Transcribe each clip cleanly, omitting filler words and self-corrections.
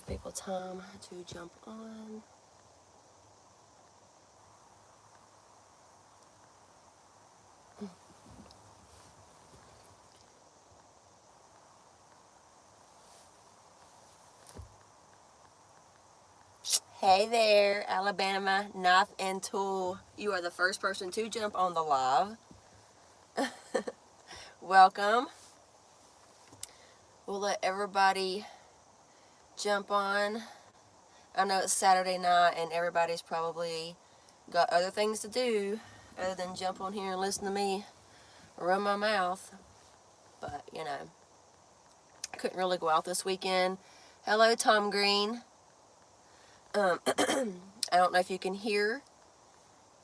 give people time to jump on. Hey there, Alabama Knife and Tool. You are the first person to jump on the live. Welcome. We'll let everybody jump on. I know it's Saturday night and everybody's probably got other things to do other than jump on here and listen to me run my mouth. But, you know, I couldn't really go out this weekend. Hello, Tom Green. I don't know if you can hear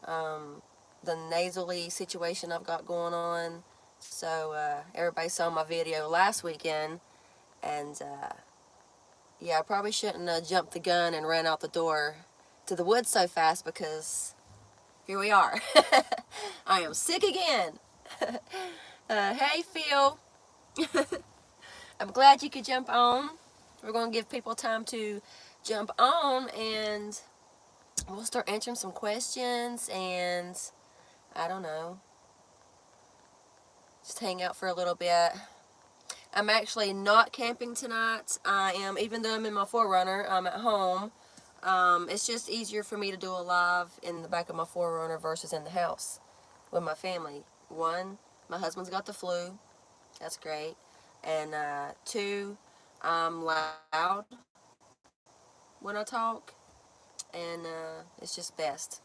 the nasally situation I've got going on. So everybody saw my video last weekend, and yeah, I probably shouldn't have jumped the gun and ran out the door to the woods so fast, because here we are. I am sick again. Hey, Phil. I'm glad you could jump on. We're going to give people time to jump on, and we'll start answering some questions, and I don't know, just hang out for a little bit. I'm actually not camping tonight. I am, even though I'm in my Forerunner, I'm at home. It's just easier for me to do a live in the back of my Forerunner versus in the house with my family. One, my husband's got the flu. That's great. And two, I'm loud when I talk, and it's just best.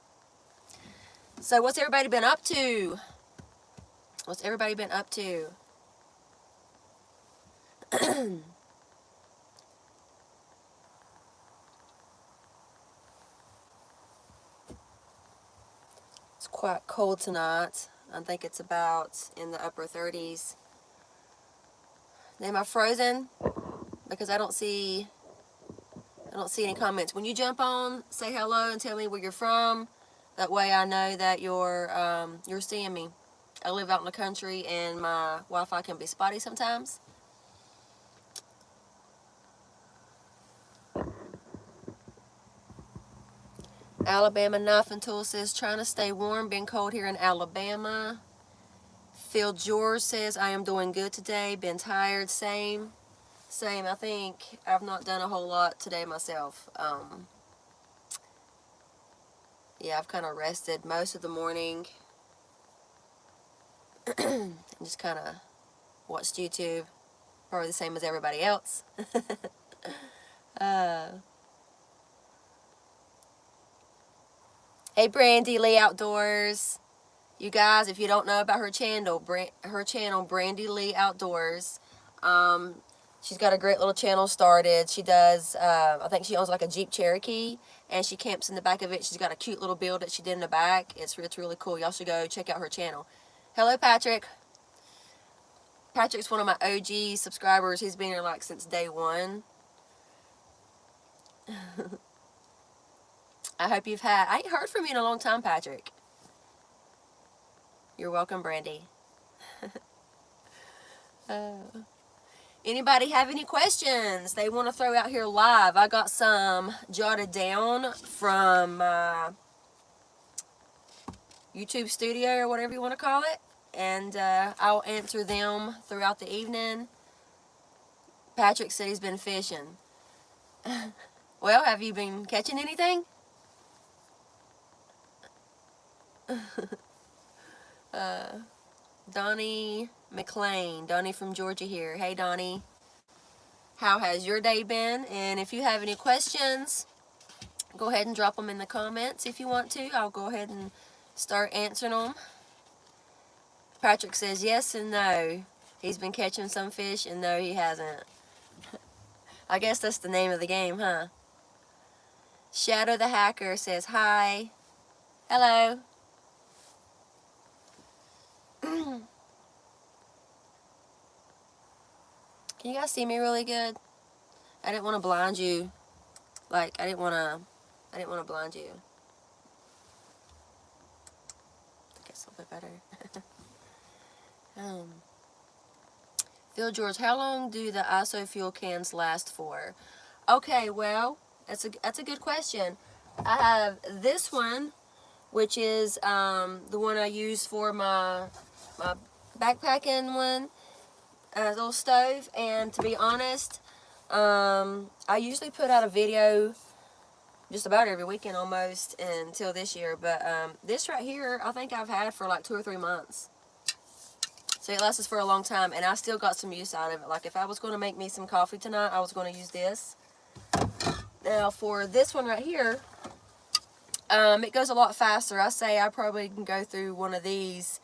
So what's everybody been up to? What's everybody been up to? It's quite cold tonight. I think it's about in the upper 30s. Am I frozen? Because I don't see any comments. When you jump on, say hello and tell me where you're from. That way I know that you're seeing me. I live out in the country and my Wi-Fi can be spotty sometimes. Alabama Knife and Tool says, trying to stay warm, been cold here in Alabama. Phil George says, I am doing good today, been tired, same. I think I've not done a whole lot today myself. Yeah, I've kind of rested most of the morning. Just kind of watched YouTube, probably the same as everybody else. Hey, Brandy Lee Outdoors. You guys, if you don't know about her channel, Brandy Lee Outdoors, she's got a great little channel started. She does, I think she owns like a Jeep Cherokee, and she camps in the back of it. She's got a cute little build that she did in the back. It's really cool. Y'all should go check out her channel. Hello, Patrick. Patrick's one of my OG subscribers. He's been here like since day one. I hope you've had, I ain't heard from you in a long time, Patrick. You're welcome, Brandy. Anybody have any questions they want to throw out here live? I got some jotted down from YouTube Studio or whatever you want to call it, and I'll answer them throughout the evening. Patrick said he's been fishing. Well, have you been catching anything? Donnie McLean, Donnie from Georgia here. Hey, Donnie. How has your day been? And if you have any questions, go ahead and drop them in the comments if you want to. I'll go ahead and start answering them. Patrick says yes and no. He's been catching some fish, and no, he hasn't. I guess that's the name of the game, huh? Shadow the Hacker says hi. Hello. Can you guys see me really good? I didn't want to blind you. Like, I didn't want to blind you. I think it's a little bit better. Phil George, how long do the ISO fuel cans last for? Okay, well, that's a good question. I have this one, which is the one I use for my backpacking one, little stove. And to be honest, I usually put out a video just about every weekend almost until this year. But this right here, I think I've had for like 2 or 3 months. So it lasts us for a long time, and I still got some use out of it. Like if I was going to make me some coffee tonight, I was going to use this. Now for this one right here, it goes a lot faster. I say I probably can go through one of these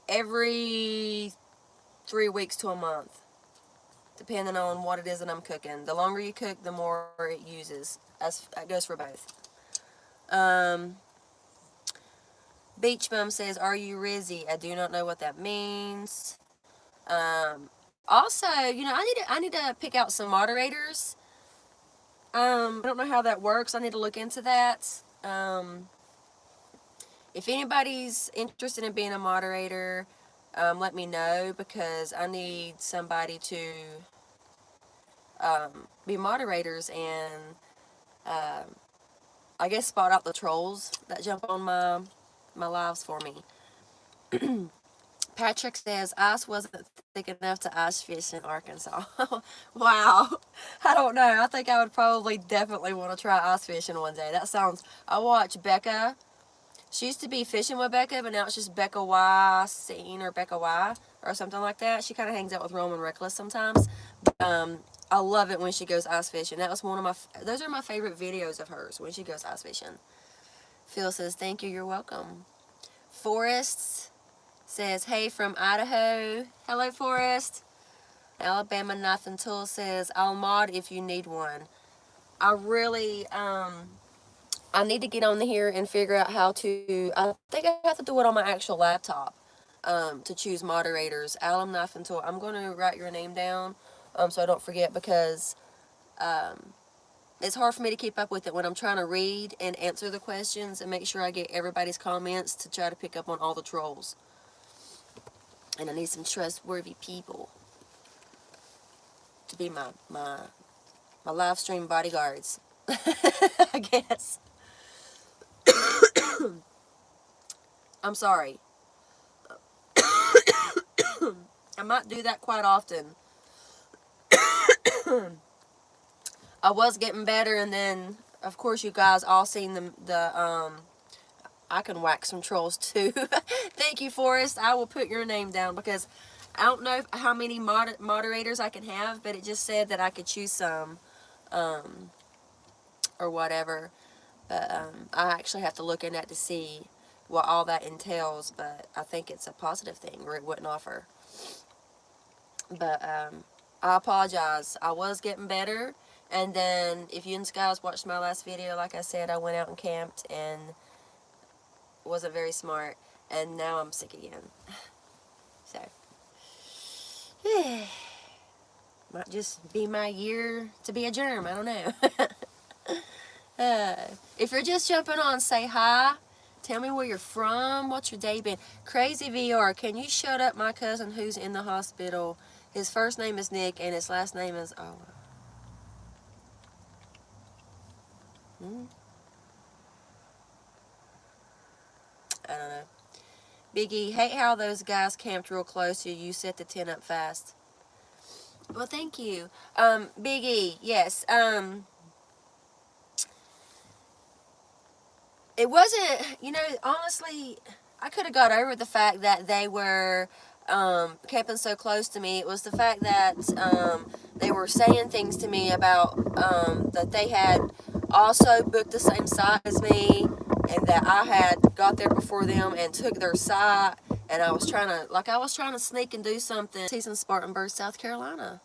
every 3 weeks to a month, depending on what it is that I'm cooking. The longer you cook, the more it uses. That goes for both. Beach Bum says, "Are you Rizzy?" I do not know what that means. Also, I need to pick out some moderators. I don't know how that works. I need to look into that. If anybody's interested in being a moderator, let me know, because I need somebody to be moderators and I guess spot out the trolls that jump on my lives for me. Patrick says, ice wasn't thick enough to ice fish in Arkansas. Wow. I don't know. I think I would probably definitely want to try ice fishing one day. I watch Becca. She used to be fishing with Becca, but now it's just Becca Y Scene or Becca Y or something like that. She kind of hangs out with Roman Reckless sometimes. I love it when she goes ice fishing. Those are my favorite videos of hers, when she goes ice fishing. Phil says, thank you, you're welcome. Forrest says, hey from Idaho. Hello, Forrest. Alabama Nothing Tool says, I'll mod if you need one. I really, I need to get on here and figure out how to, I think I have to do it on my actual laptop, to choose moderators. Alum Nothing Tool. I'm going to write your name down, so I don't forget, because, it's hard for me to keep up with it when I'm trying to read and answer the questions and make sure I get everybody's comments to try to pick up on all the trolls. And I need some trustworthy people to be my live stream bodyguards, I guess. I'm sorry. I might do that quite often. I was getting better, and then, of course, you guys all seen I can whack some trolls too. Thank you, Forrest. I will put your name down, because I don't know how many moderators I can have, but it just said that I could choose some, or whatever. But I actually have to look in that to see what all that entails, but I think it's a positive thing, or it wouldn't offer. But I apologize. I was getting better, and then if you guys watched my last video, like I said, I went out and camped and wasn't very smart, and now I'm sick again. So might just be my year to be a germ. I don't know. If you're just jumping on, say hi. Tell me where you're from. What's your day been? Crazy VR, can you shut up my cousin who's in the hospital? His first name is Nick and his last name is... Oh. I don't know. Biggie, hate how those guys camped real close to you. You set the tent up fast. Well, thank you. Biggie, yes. It wasn't, honestly, I could have got over the fact that they were camping so close to me. It was the fact that they were saying things to me about that they had also booked the same site as me, and that I had got there before them and took their site, and I was trying to sneak and do something. See some Spartanburg, South Carolina.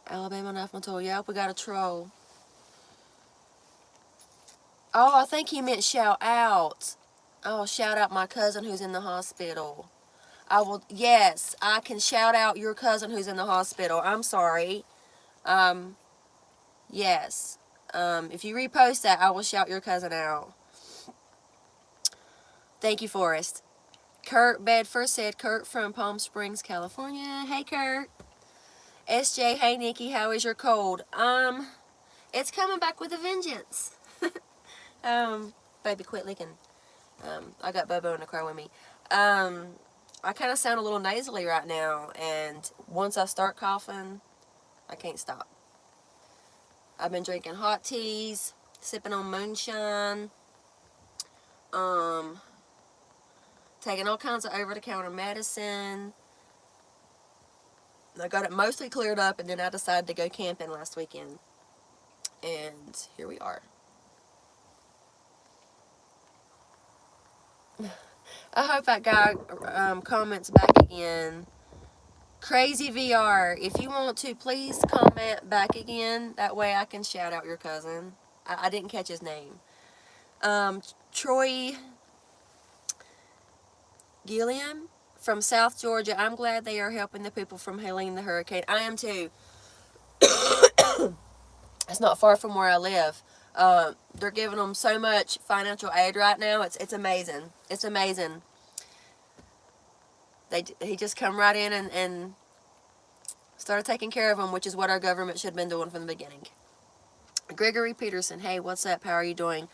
Alabama Knife Tool. Yep, we got a troll. Oh, I think he meant shout out. Oh, shout out my cousin who's in the hospital. Yes, I can shout out your cousin who's in the hospital. I'm sorry. Yes. If you repost that, I will shout your cousin out. Thank you, Forrest. Kurt Bedford said, Kurt from Palm Springs, California. Hey, Kurt. SJ, hey Nikki, how is your cold? It's coming back with a vengeance. Baby, quit licking. I got Bobo in the car with me. I kind of sound a little nasally right now, and once I start coughing, I can't stop. I've been drinking hot teas, sipping on moonshine, taking all kinds of over-the-counter medicine. I got it mostly cleared up, and then I decided to go camping last weekend. And here we are. I hope that guy comments back again. Crazy VR, if you want to, please comment back again. That way I can shout out your cousin. I didn't catch his name. Troy Gilliam from South Georgia. I'm glad they are helping the people from Helene the hurricane. I am too. It's not far from where I live. They're giving them so much financial aid right now. It's amazing. It's amazing. He just come right in and started taking care of them, which is what our government should have been doing from the beginning. Gregory Peterson, hey, what's up? How are you doing?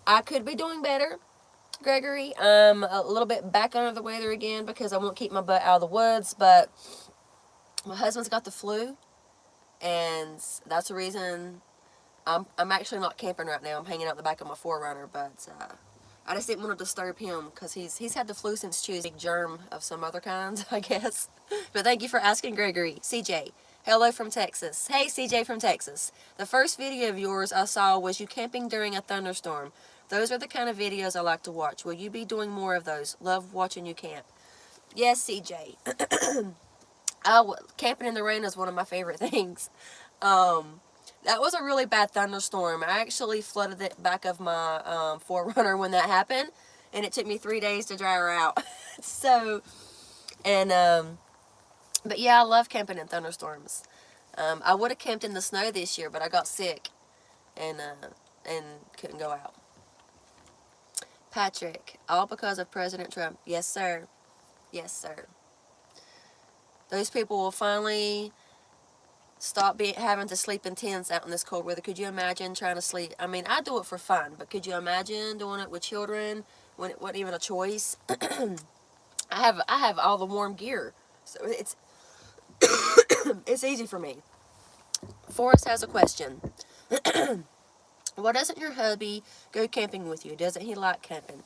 I could be doing better, Gregory. I'm a little bit back under the weather again because I won't keep my butt out of the woods, but my husband's got the flu, and that's the reason I'm actually not camping right now. I'm hanging out the back of my Forerunner, but I just didn't want to disturb him because he's had the flu since Tuesday. Germ of some other kind, I guess. But thank you for asking, Gregory. CJ, hello from Texas. Hey, CJ from Texas. The first video of yours I saw was you camping during a thunderstorm. Those are the kind of videos I like to watch. Will you be doing more of those? Love watching you camp. Yes, CJ. Camping in the rain is one of my favorite things. That was a really bad thunderstorm. I actually flooded the back of my Forerunner when that happened, and it took me 3 days to dry her out. So, and but yeah, I love camping in thunderstorms. I would have camped in the snow this year, but I got sick and couldn't go out. Patrick, all because of President Trump. Yes, sir. Yes, sir. Those people will finally stop having to sleep in tents out in this cold weather. Could you imagine trying to sleep? I mean, I do it for fun, but could you imagine doing it with children when it wasn't even a choice? I have all the warm gear, so it's it's easy for me. Forrest has a question. Why doesn't your hubby go camping with you? Doesn't he like camping?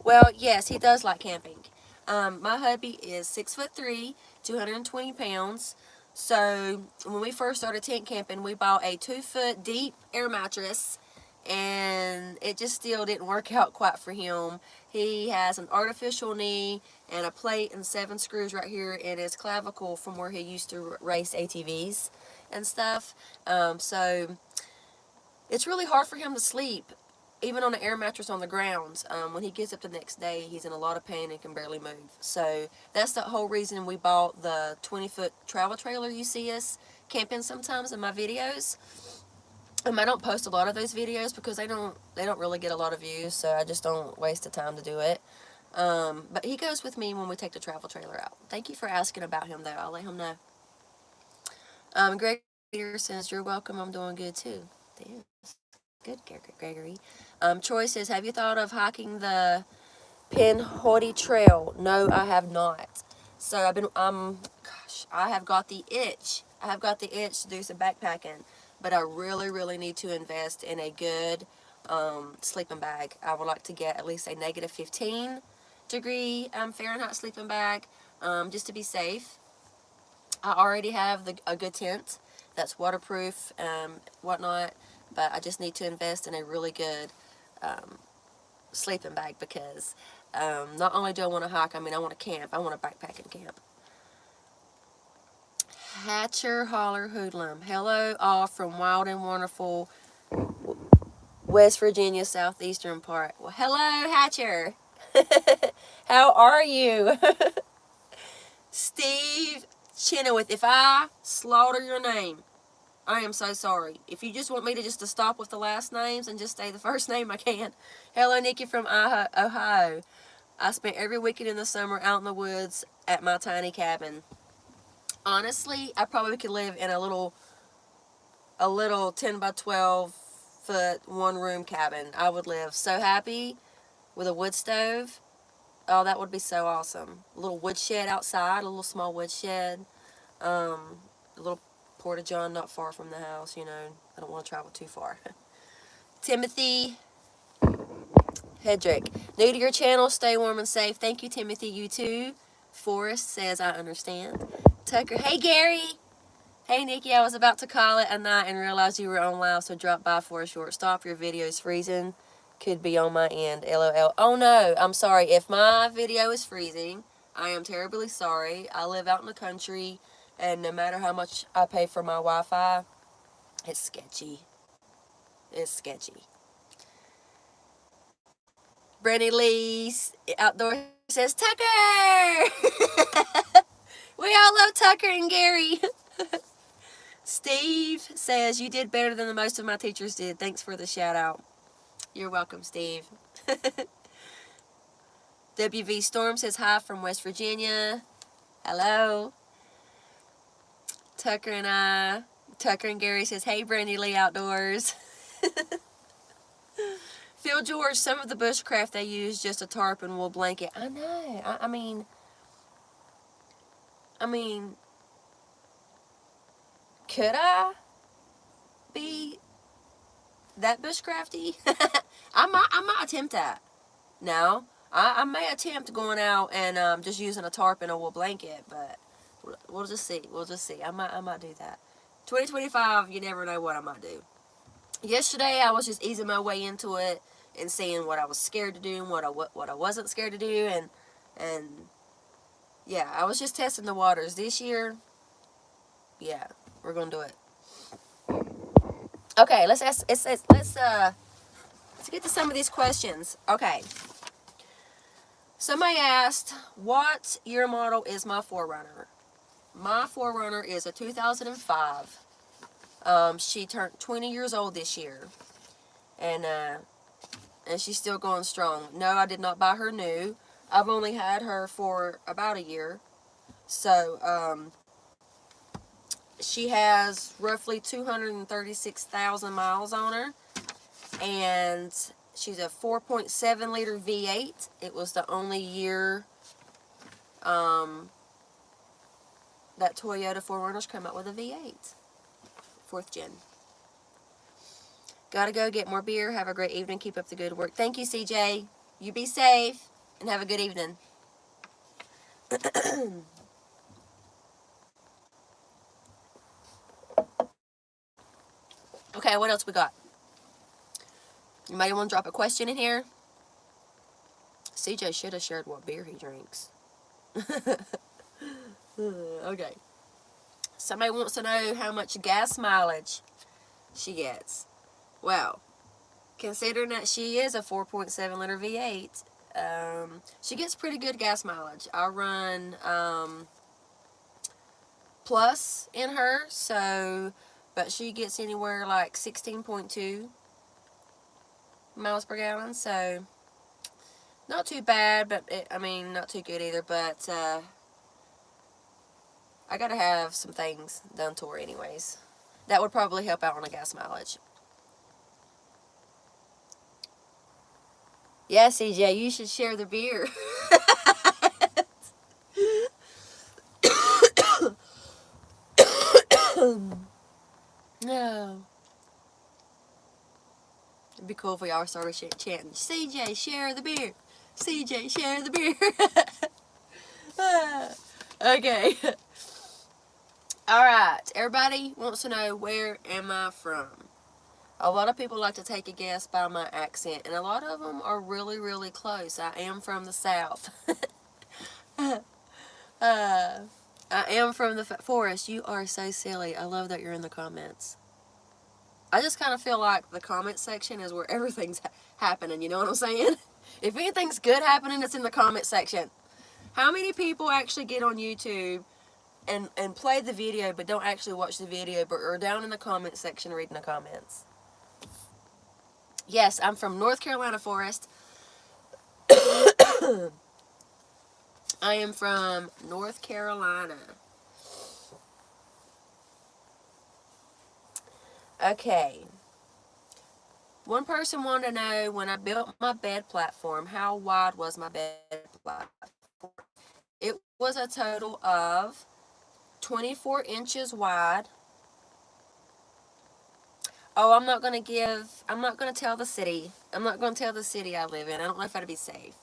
Well, yes, he does like camping. My hubby is 6'3", 220 pounds. So when we first started tent camping, we bought a 2-foot deep air mattress, and it just still didn't work out quite for him. He has an artificial knee and a plate and 7 screws right here in his clavicle from where he used to race ATVs and stuff. So it's really hard for him to sleep, even on an air mattress on the ground. When he gets up the next day, he's in a lot of pain and can barely move. So that's the whole reason we bought the 20-foot travel trailer you see us camping sometimes in my videos. I don't post a lot of those videos because they don't really get a lot of views, so I just don't waste the time to do it. But he goes with me when we take the travel trailer out. Thank you for asking about him, though. I'll let him know. Greg Peter says, you're welcome. I'm doing good, too. Damn. Good, Gregory. Troy says, have you thought of hiking the Pinhoti Trail? No, I have not. So I've been, I have got the itch. I have got the itch to do some backpacking, but I really, really need to invest in a good sleeping bag. I would like to get at least a negative 15 degree Fahrenheit sleeping bag, just to be safe. I already have a good tent that's waterproof, whatnot, but I just need to invest in a really good sleeping bag because not only do I want to hike, I want to camp. I want to backpack and camp. Hatcher Holler Hoodlum. Hello, all from wild and wonderful West Virginia, southeastern part. Well, hello, Hatcher. How are you? Steve Chenoweth. If I slaughter your name, I am so sorry. If you just want me to stop with the last names and just say the first name, I can. Hello, Nikki from Ohio. I spent every weekend in the summer out in the woods at my tiny cabin. honestly, I probably could live in a little 10 by 12 foot one room cabin. I would live so happy with a wood stove. Oh, that would be so awesome. A little woodshed outside, a little small woodshed. A little porta-john not far from the house, you know. I don't want to travel too far. Timothy Hedrick. New to your channel, stay warm and safe. Thank you, Timothy. You too. Forrest says, I understand. Tucker, hey, Gary. Hey, Nikki, I was about to call it a night and realized you were on live, so drop by for a short stop. Your video's freezing. Could be on my end. LOL. Oh, no. I'm sorry. If my video is freezing, I am terribly sorry. I live out in the country, and no matter how much I pay for my Wi-Fi, it's sketchy. It's sketchy. Brenny Lee's Outdoor says, Tucker! We all love Tucker and Gary. Steve says, you did better than the most of my teachers did. Thanks for the shout out. You're welcome, Steve. WV Storm says hi from West Virginia. Hello. Tucker and Gary says, hey, Brandy Lee Outdoors. Phil George, some of the bushcraft they use just a tarp and wool blanket. I know. I mean, could I be that bushcrafty? I might attempt that. No, I may attempt going out and just using a tarp and a wool blanket, but we'll just see. We'll just see. I might do that. 2025, you never know what I might do. Yesterday, I was just easing my way into it and seeing what I was scared to do and what I wasn't scared to do, and yeah, I was just testing the waters. This year, yeah, we're gonna do it. Okay, let's get to some of these questions. Okay. Somebody asked, what year model is my Forerunner? My Forerunner is a 2005. She turned 20 years old this year. And she's still going strong. No, I did not buy her new. I've only had her for about a year. So, she has roughly 236,000 miles on her. And she's a 4.7 liter V8. It was the only year that Toyota 4Runners come out with a V8. 4th gen. Gotta go get more beer. Have a great evening. Keep up the good work. Thank you, CJ. You be safe and have a good evening. Okay, what else we got? Anybody want to drop a question in here? CJ should have shared what beer he drinks. Okay. Somebody wants to know how much gas mileage she gets. Well, considering that she is a 4.7 liter V8, she gets pretty good gas mileage. I run plus in her, so, but she gets anywhere like 16.2 miles per gallon, so not too bad, but not too good either, but I gotta have some things done to her anyways. That would probably help out on the gas mileage. Yeah, CJ, you should share the beer. No. It'd be cool if we all started chanting, CJ, share the beer. CJ, share the beer. Okay. Alright. Everybody wants to know, where am I from? A lot of people like to take a guess by my accent, and a lot of them are really, really close. I am from the South. I am from the Forest. You are so silly. I love that you're in the comments. I just kind of feel like the comment section is where everything's happening, you know what I'm saying? If anything's good happening, it's in the comment section. How many people actually get on YouTube and play the video but don't actually watch the video, but are down in the comment section reading the comments? Yes, I'm from North Carolina, Forest. I am from North Carolina. Okay. One person wanted to know, when I built my bed platform, how wide was my bed platform? It was a total of 24 inches wide. Oh, I'm not going to tell the city. I'm not going to tell the city I live in. I don't know if that'd be safe.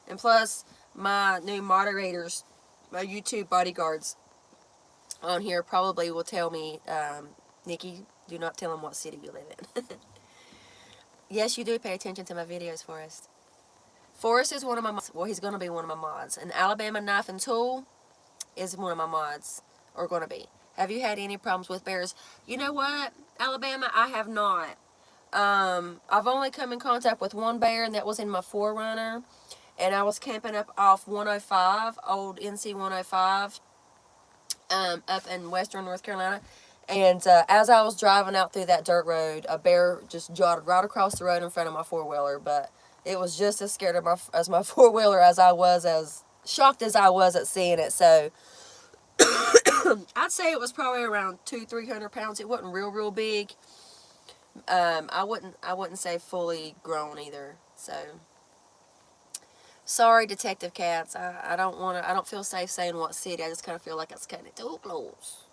And plus, my new moderators, my YouTube bodyguards on here probably will tell me, Nikki, do not tell them what city you live in. Yes, you do pay attention to my videos, Forrest. Forrest is one of my mods. Well, he's going to be one of my mods. And Alabama Knife and Tool is one of my mods, or going to be. Have you had any problems with bears? You know what, Alabama, I have not. I've only come in contact with one bear, and that was in my Forerunner. And I was camping up off 105, old NC 105, up in western North Carolina. And as I was driving out through that dirt road, a bear just jotted right across the road in front of my four-wheeler. But it was just as scared of as my four-wheeler as shocked as I was at seeing it. So I'd say it was probably around 200-300 pounds. It wasn't real big. I wouldn't say fully grown either. So sorry, Detective Cats. I don't feel safe saying what city. I just kind of feel like it's kind of too close.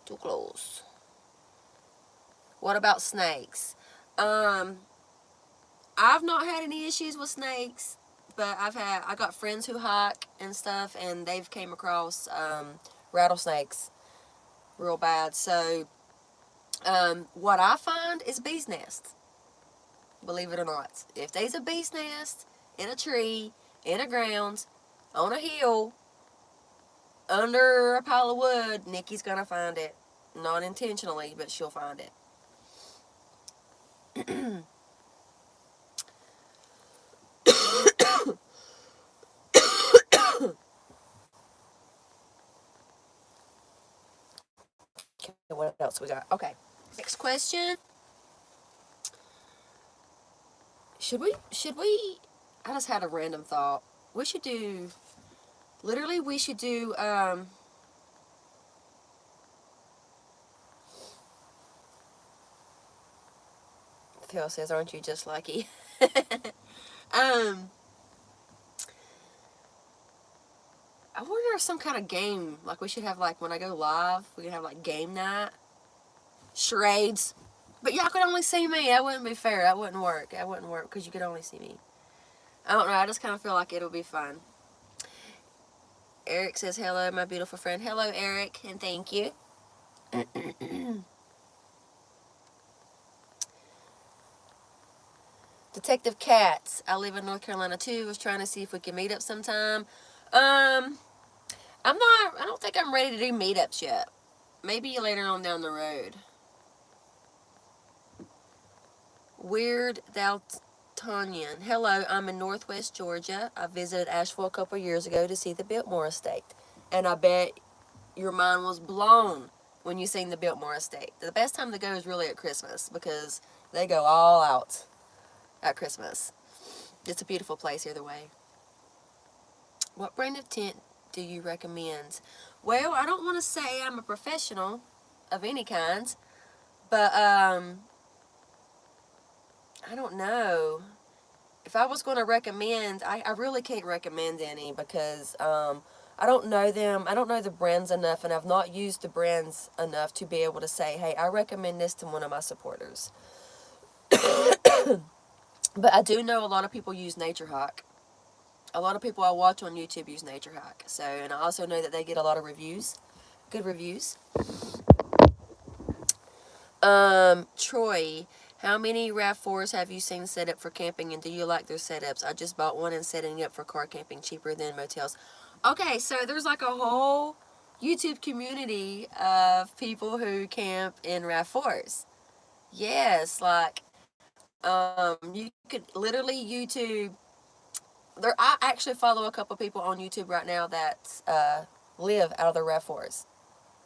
Too close. What about snakes? I've not had any issues with snakes, but I got friends who hike and stuff, and they've came across rattlesnakes real bad. So what I find is bees nests. Believe it or not, if there's a bee's nest in a tree, in a ground, on a hill, under a pile of wood, Nikki's gonna find it. Not intentionally, but she'll find it. Okay, what else we got? Okay, next question. Should we, I just had a random thought. We should do, Phil says, aren't you just lucky? I wonder if some kind of game, like we should have, like when I go live, we could have like game night, charades. But y'all could only see me. That wouldn't be fair. That wouldn't work. Because you could only see me. I don't know. I just kind of feel like it'll be fun. Eric says, hello, my beautiful friend. Hello, Eric, and thank you. Detective Katz, I live in North Carolina too. Was trying to see if we can meet up sometime. I don't think I'm ready to do meetups yet. Maybe later on down the road. Weird Daltonian. Hello, I'm in Northwest Georgia. I visited Asheville a couple years ago to see the Biltmore Estate. And I bet your mind was blown when you seen the Biltmore Estate. The best time to go is really at Christmas because they go all out at Christmas. It's a beautiful place either way. What brand of tent do you recommend? Well, I don't want to say I'm a professional of any kind, but I don't know. If I was going to recommend, I really can't recommend any because I don't know them. I don't know the brands enough, and I've not used the brands enough to be able to say, hey, I recommend this to one of my supporters. But I do know a lot of people use Nature Hike. A lot of people I watch on YouTube use Nature Hike. So, and I also know that they get a lot of reviews, good reviews. Troy, how many RAV4s have you seen set up for camping, and do you like their setups? I just bought one and setting up for car camping, cheaper than motels. Okay, so there's like a whole YouTube community of people who camp in RAV4s. Yes, like, you could literally YouTube. I actually follow a couple people on YouTube right now that live out of their RAV4s.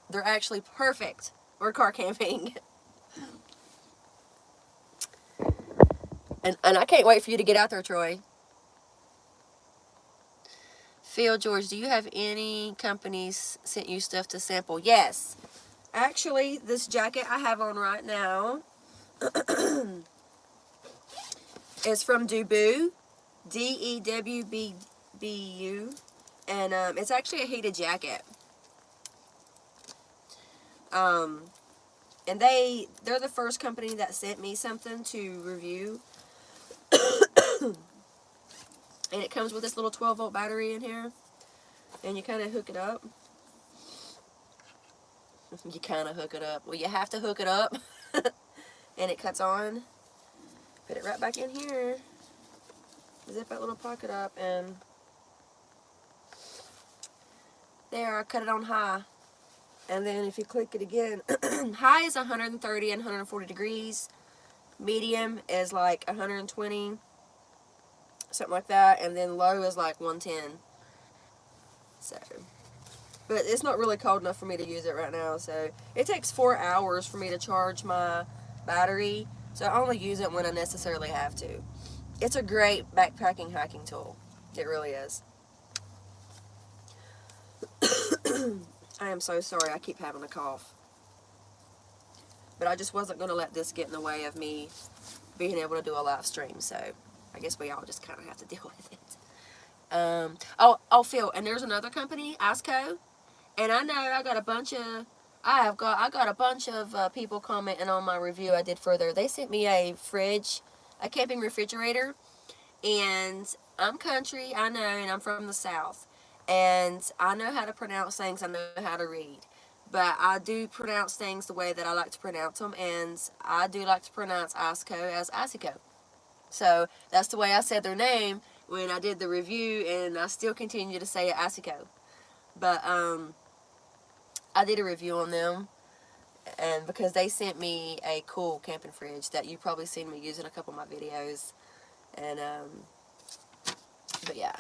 They're actually perfect for car camping. And I can't wait for you to get out there, Troy. Phil George, do you have any companies sent you stuff to sample? Yes. Actually, this jacket I have on right now is from Debut, Dewbbu, and it's actually a heated jacket. And they're the first company that sent me something to review. And it comes with this little 12-volt battery in here. And you kind of hook it up. You kind of hook it up. Well, you have to hook it up. And it cuts on. Put it right back in here. Zip that little pocket up. And there, I cut it on high. And then if you click it again, high is 130 and 140 degrees. Medium is like 120. Something like that. And then low is like 110. So, but it's not really cold enough for me to use it right now. So it takes 4 hours for me to charge my battery. So I only use it when I necessarily have to. It's a great backpacking hiking tool. It really is. I am so sorry I keep having a cough. But I just wasn't going to let this get in the way of me being able to do a live stream. So I guess we all just kind of have to deal with it. Oh, Phil, and there's another company, Asco, and I know I got a bunch of, I got a bunch of people commenting on my review I did further. They sent me a fridge, a camping refrigerator, and I'm country, I know, and I'm from the South, and I know how to pronounce things, I know how to read, but I do pronounce things the way that I like to pronounce them, and I do like to pronounce Asco as Asico. So that's the way I said their name when I did the review, and I still continue to say it Asico. But I did a review on them, and because they sent me a cool camping fridge that you've probably seen me use in a couple of my videos. And but yeah.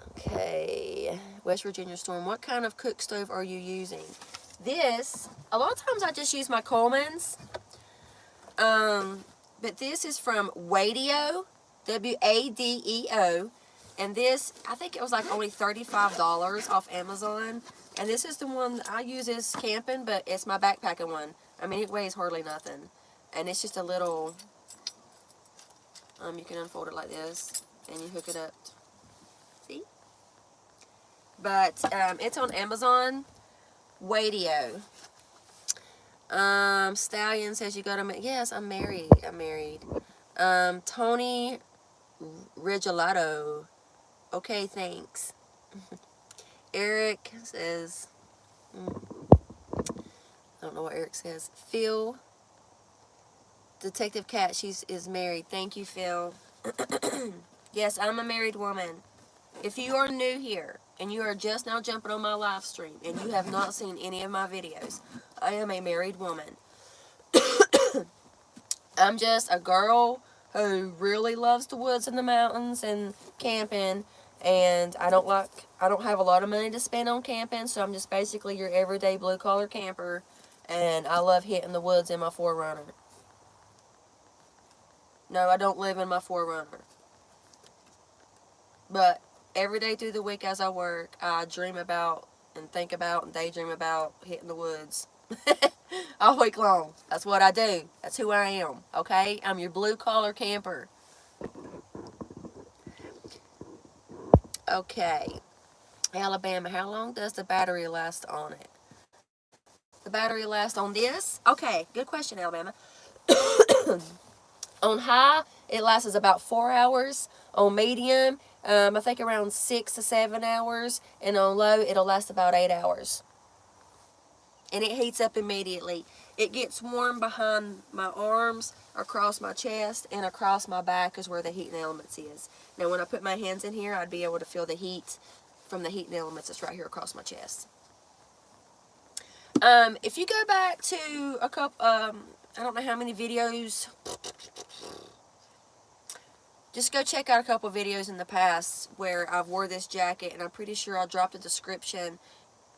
Okay, West Virginia Storm. What kind of cook stove are you using? This, a lot of times I just use my Coleman's. But this is from Wadeo, Wadeo, and this, I think it was like only $35 off Amazon, and this is the one I use as camping, but it's my backpacking one. I mean, it weighs hardly nothing, and it's just a little, you can unfold it like this, and you hook it up, see? But, it's on Amazon, Wadeo. Stallion says you got to, yes, I'm married. Tony Rigelato. Okay, thanks. Eric says, I don't know what Eric says. Phil, Detective Cat, is married. Thank you, Phil. Yes, I'm a married woman. If you are new here and you are just now jumping on my live stream and you have not seen any of my videos, I am a married woman. I'm just a girl who really loves the woods and the mountains and camping, and I don't have a lot of money to spend on camping, so I'm just basically your everyday blue-collar camper, and I love hitting the woods in my Forerunner. No, I don't live in my Forerunner. But every day through the week as I work, I dream about and think about and daydream about hitting the woods. All week long. That's what I do. That's who I am. Okay? I'm your blue-collar camper. Okay. Alabama, how long does the battery last on it? The battery lasts on this? Okay, good question, Alabama. On high, it lasts about 4 hours. On medium, I think around 6 to 7 hours. And on low, it'll last about 8 hours. And it heats up immediately. It gets warm behind my arms, across my chest, and across my back is where the heating elements is. Now, when I put my hands in here, I'd be able to feel the heat from the heating elements that's right here across my chest. If you go back to a couple, I don't know how many videos, just go check out a couple videos in the past where I've wore this jacket, and I'm pretty sure I'll drop the description,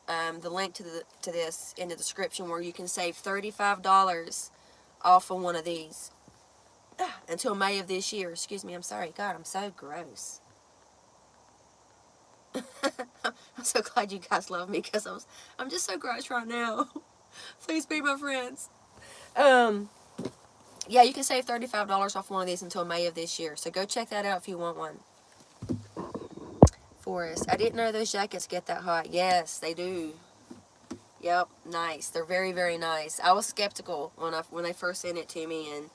the link to this in the description, where you can save $35 off of one of these until May of this year. Excuse me, I'm sorry. God, I'm so gross. I'm I'm so glad you guys love me because I'm just so gross right now. Please be my friends. Yeah, you can save $35 off one of these until May of this year. So go check that out if you want one. Forest. I didn't know those jackets get that hot. Yes, they do. Yep, nice. They're very, very nice. I was skeptical when they first sent it to me, and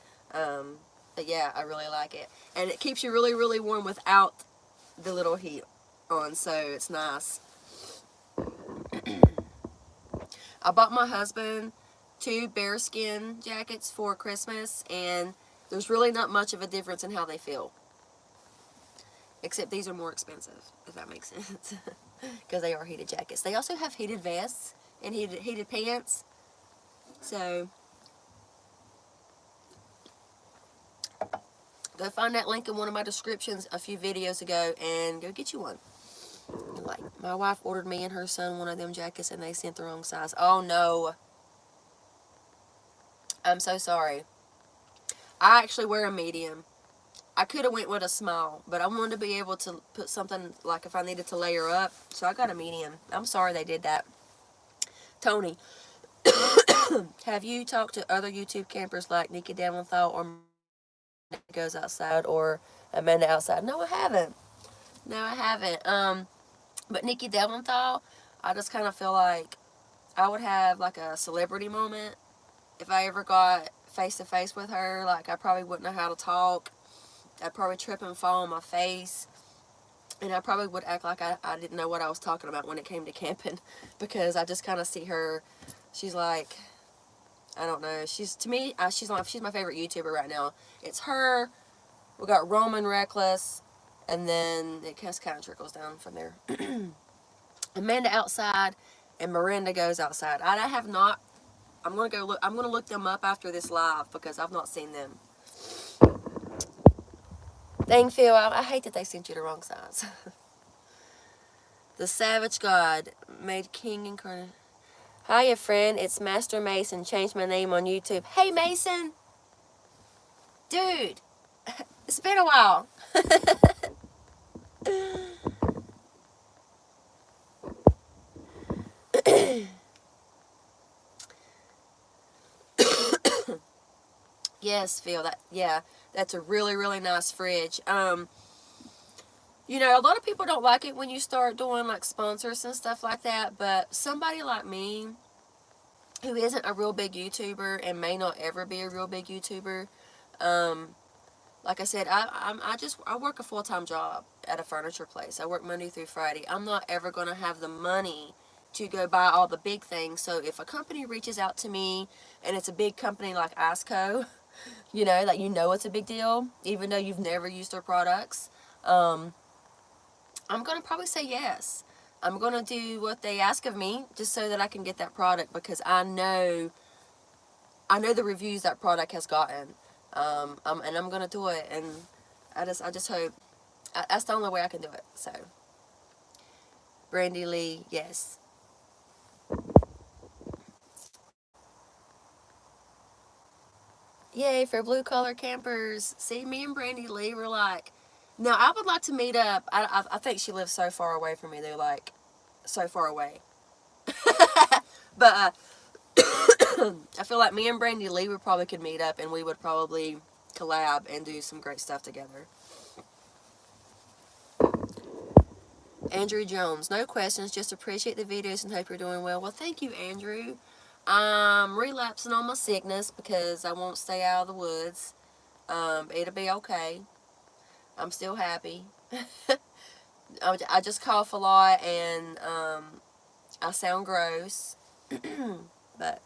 but yeah, I really like it. And it keeps you really, really warm without the little heat on, so it's nice. I bought my husband 2 bearskin jackets for Christmas, and there's really not much of a difference in how they feel. Except these are more expensive, if that makes sense. Because they are heated jackets. They also have heated vests and heated pants. So, go find that link in one of my descriptions a few videos ago and go get you one. Like, my wife ordered me and her son one of them jackets and they sent the wrong size. Oh no. I'm so sorry. I actually wear a medium. I could have went with a small, but I wanted to be able to put something, like if I needed to layer up, so I got a medium. I'm sorry they did that. Tony, have you talked to other YouTube campers like Nikki Daventhal or Goes Outside or Amanda Outside? No, I haven't. No, I haven't. But Nikki Daventhal, I just kind of feel like I would have like a celebrity moment if I ever got face to face with her. Like, I probably wouldn't know how to talk. I'd probably trip and fall on my face. And I probably would act like I didn't know what I was talking about when it came to camping. Because I just kind of see her. She's like, I don't know. To me, she's my favorite YouTuber right now. It's her. We got Roman Reckless. And then it just kind of trickles down from there. Amanda Outside and Miranda Goes Outside. I have not. I'm gonna look them up after this live because I've not seen them. Dang, Phil, I hate that they sent you the wrong size. The Savage God made King Incarnate. Hiya, friend. It's Master Mason. Changed my name on YouTube. Hey, Mason. Dude. It's been a while. Yes, Phil. That's a really, really nice fridge. You know, a lot of people don't like it when you start doing like sponsors and stuff like that, but somebody like me who isn't a real big YouTuber and may not ever be a real big YouTuber, like I said, I work a full-time job at a furniture place. I work Monday through Friday. I'm not ever going to have the money to go buy all the big things. So if a company reaches out to me and it's a big company like ISCO, you know, like, you know, it's a big deal, even though you've never used their products, I'm going to probably say yes. I'm going to do what they ask of me just so that I can get that product, because I know the reviews that product has gotten. And I'm going to do it, and I just hope that's the only way I can do it. So, Brandy Lee, yes. Yay for blue collar campers. See, me and Brandy Lee were like, now I would like to meet up. I think she lives so far away from me. They're like, so far away. But I feel like me and Brandy Lee would probably could meet up and we would probably collab and do some great stuff together. Andrew Jones, no questions, just appreciate the videos and hope you're doing well. Well, thank you, Andrew. I'm relapsing on my sickness because I won't stay out of the woods. It'll be okay. I'm still happy. I just cough a lot and I sound gross. But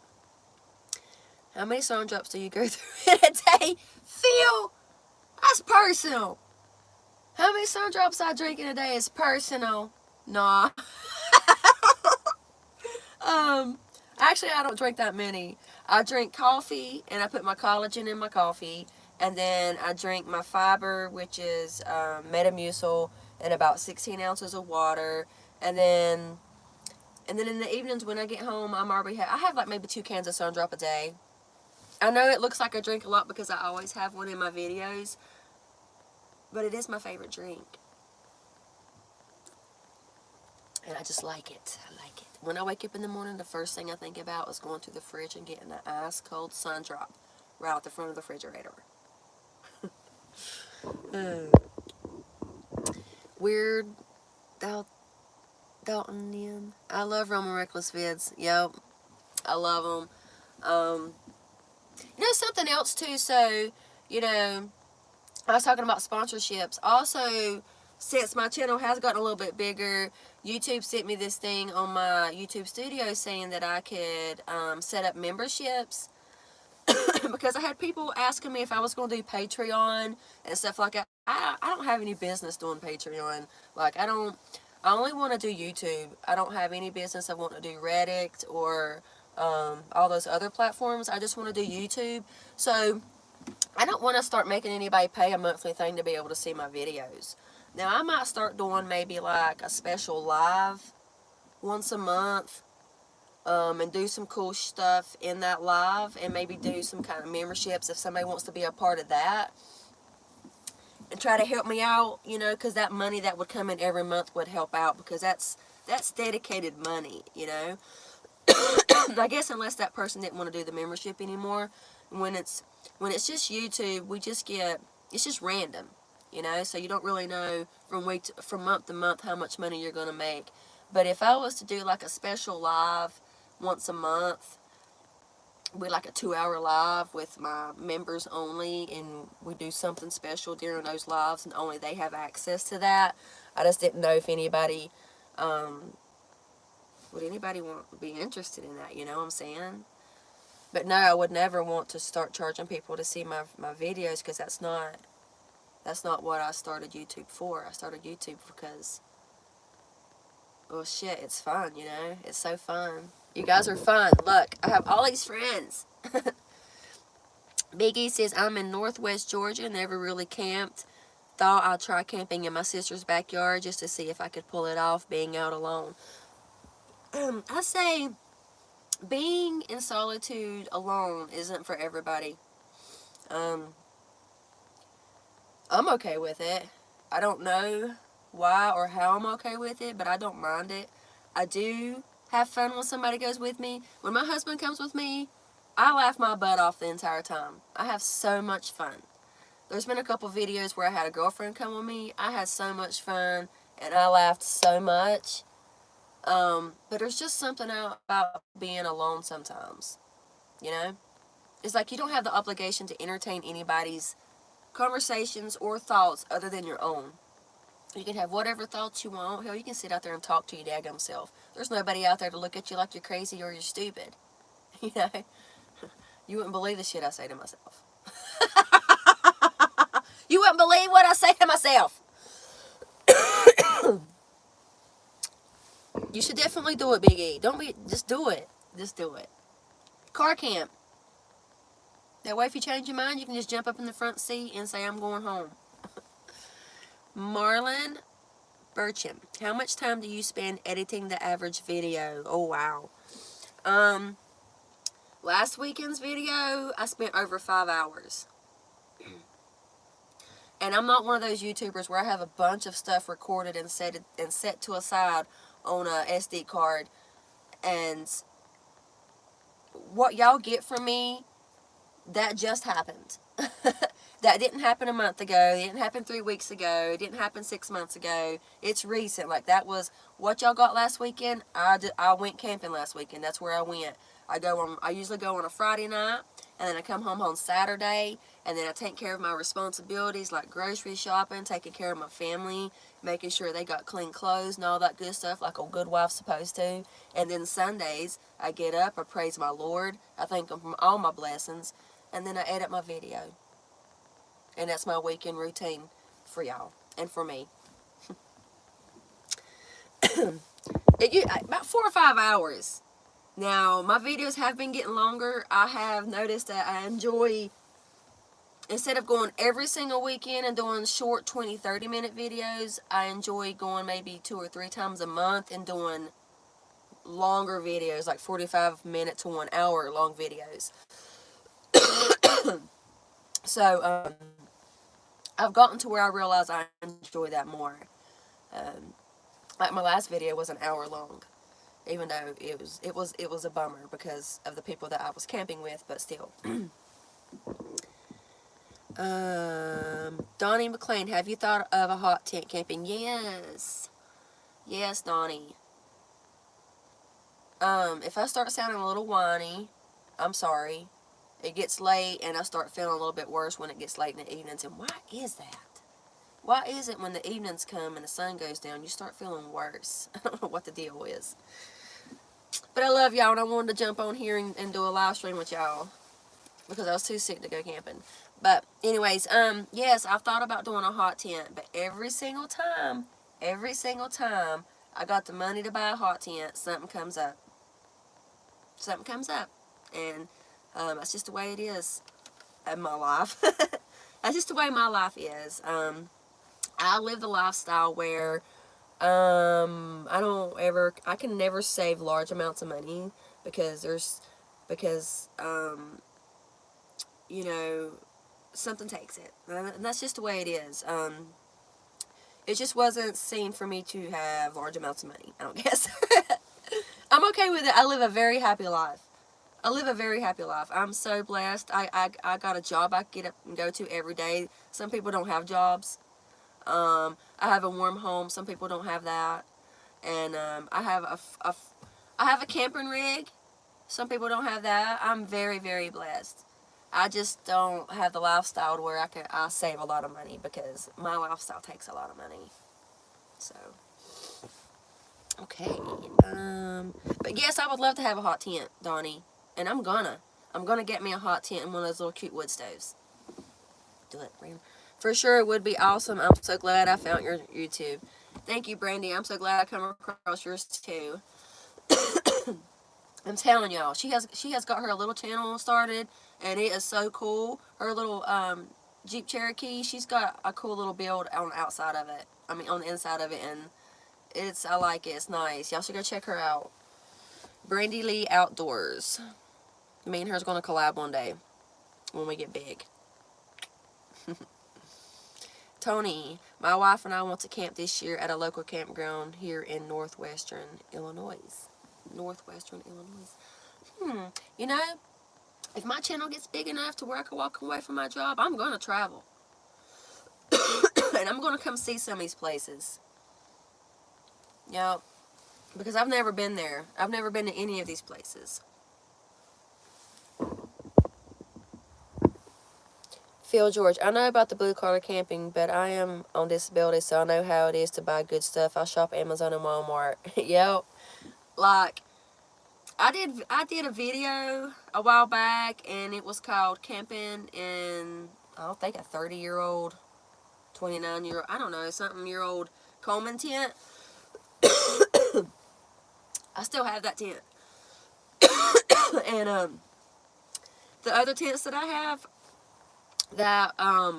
how many sun drops do you go through in a day? Phil, that's personal. How many sun drops I drink in a day is personal. Nah. Actually, I don't drink that many. I drink coffee, and I put my collagen in my coffee, and then I drink my fiber, which is Metamucil, and about 16 ounces of water, and then in the evenings when I get home, I have like maybe 2 cans of Sun Drop a day. I know it looks like I drink a lot because I always have one in my videos, but it is my favorite drink. And I just like it. I like it. When I wake up in the morning, the first thing I think about is going to the fridge and getting an ice cold sun drop right out the front of the refrigerator. Weird Daltonian. I love Roman Reckless vids. Yep, I love them. Something else too. So, I was talking about sponsorships. Also, since my channel has gotten a little bit bigger, YouTube sent me this thing on my YouTube studio saying that I could set up memberships because I had people asking me if I was going to do Patreon and stuff like that. I don't have any business doing Patreon. Like, I only want to do YouTube. I don't have any business I want to do Reddit or all those other platforms. I just want to do YouTube. So I don't want to start making anybody pay a monthly thing to be able to see my videos. Now, I might start doing maybe like a special live once a month and do some cool stuff in that live and maybe do some kind of memberships if somebody wants to be a part of that and try to help me out, because that money that would come in every month would help out because that's dedicated money, I guess unless that person didn't want to do the membership anymore. When it's just YouTube, it's just random, so you don't really know from month to month how much money you're going to make. But if I was to do like a special live once a month, we like a 2-hour live with my members only, and we do something special during those lives, and only they have access to that. I just didn't know if anybody would anybody be interested in that. You know what I'm saying? But no, I would never want to start charging people to see my videos because that's not what I started YouTube for. I started YouTube because, well, shit, it's fun. It's so fun. You guys are fun. Look, I have all these friends. Biggie says, I'm in Northwest Georgia, never really camped. Thought I'd try camping in my sister's backyard just to see if I could pull it off being out alone. I say being in solitude alone isn't for everybody. I'm okay with it. I don't know why or how I'm okay with it, but I don't mind it. I do have fun when somebody goes with me. When my husband comes with me, I laugh my butt off the entire time. I have so much fun. There's been a couple videos where I had a girlfriend come with me. I had so much fun, and I laughed so much. But there's just something about being alone sometimes, It's like you don't have the obligation to entertain anybody's conversations or thoughts other than your own. You can have whatever thoughts you want. Hell, you can sit out there and talk to your daggum self. There's nobody out there to look at you like you're crazy or you're stupid. You wouldn't believe the shit I say to myself. You wouldn't believe what I say to myself. You should definitely do it, Big E. Just do it. Just do it. Car camp. That way if you change your mind, you can just jump up in the front seat and say, I'm going home. Marlon Burcham. How much time do you spend editing the average video? Oh, wow. Last weekend's video, I spent over 5 hours. And I'm not one of those YouTubers where I have a bunch of stuff recorded and set to a side on a SD card. And what y'all get from me, that just happened. That didn't happen a month ago. It didn't happen 3 weeks ago. It didn't happen 6 months ago. It's recent. Like, that was what y'all got last weekend. I went camping last weekend. That's where I went. I usually go on a Friday night, and then I come home on Saturday, and then I take care of my responsibilities like grocery shopping, taking care of my family, making sure they got clean clothes and all that good stuff like a good wife's supposed to. And then Sundays, I get up, I praise my Lord, I thank Him for all my blessings, and then I edit my video. And that's my weekend routine for y'all and for me. About 4 or 5 hours. Now, my videos have been getting longer. I have noticed that I enjoy, instead of going every single weekend and doing short 20, 30-minute videos, I enjoy going maybe 2 or 3 times a month and doing longer videos, like 45-minute to 1 hour long videos. So, I've gotten to where I realize I enjoy that more. Like my last video was an hour long, even though it was a bummer because of the people that I was camping with, but still. Donnie McLean, have you thought of a hot tent camping? Yes. Yes, Donnie. If I start sounding a little whiny, I'm sorry. It gets late and I start feeling a little bit worse when it gets late in the evenings. And why is that? Why is it when the evenings come and the sun goes down, you start feeling worse? I don't know what the deal is. But I love y'all, and I wanted to jump on here and do a live stream with y'all because I was too sick to go camping. But anyways, yes, I've thought about doing a hot tent, but every single time I got the money to buy a hot tent, something comes up. Something comes up. And that's just the way it is in my life. That's just the way my life is. I live the lifestyle where I can never save large amounts of money because you know, something takes it. And that's just the way it is. It just wasn't seen for me to have large amounts of money, I don't guess. I'm okay with it. I live a very happy life. I'm so blessed. I got a job I get up and go to every day. Some people don't have jobs. I have a warm home. Some people don't have that. And I have a camping rig. Some people don't have that. I'm very, very blessed. I just don't have the lifestyle where I save a lot of money because my lifestyle takes a lot of money. So, okay. But yes, I would love to have a hot tent, Donnie. And I'm gonna get me a hot tent and one of those little cute wood stoves. Do it, Brandon. For sure, it would be awesome. I'm so glad I found your YouTube. Thank you, Brandy. I'm so glad I come across yours too. I'm telling y'all, she has got her little channel started, and it is so cool. Her little Jeep Cherokee, she's got a cool little build on the outside of it. I mean, on the inside of it, and I like it. It's nice. Y'all should go check her out. Brandy Lee Outdoors. Me and her's going to collab one day when we get big. Tony, my wife and I want to camp this year at a local campground here in northwestern Illinois. You know, if my channel gets big enough to where I can walk away from my job, I'm going to travel. And I'm going to come see some of these places. You know, because I've never been there. I've never been to any of these places. Phil George, I know about the blue collar camping, but I am on disability, so I know how it is to buy good stuff. I shop Amazon and Walmart. Yep. Like, I did a video a while back, and it was called Camping in, I don't think, a 30-year-old, 29-year-old, I don't know, something-year-old Coleman tent. I still have that tent. And the other tents that I have, that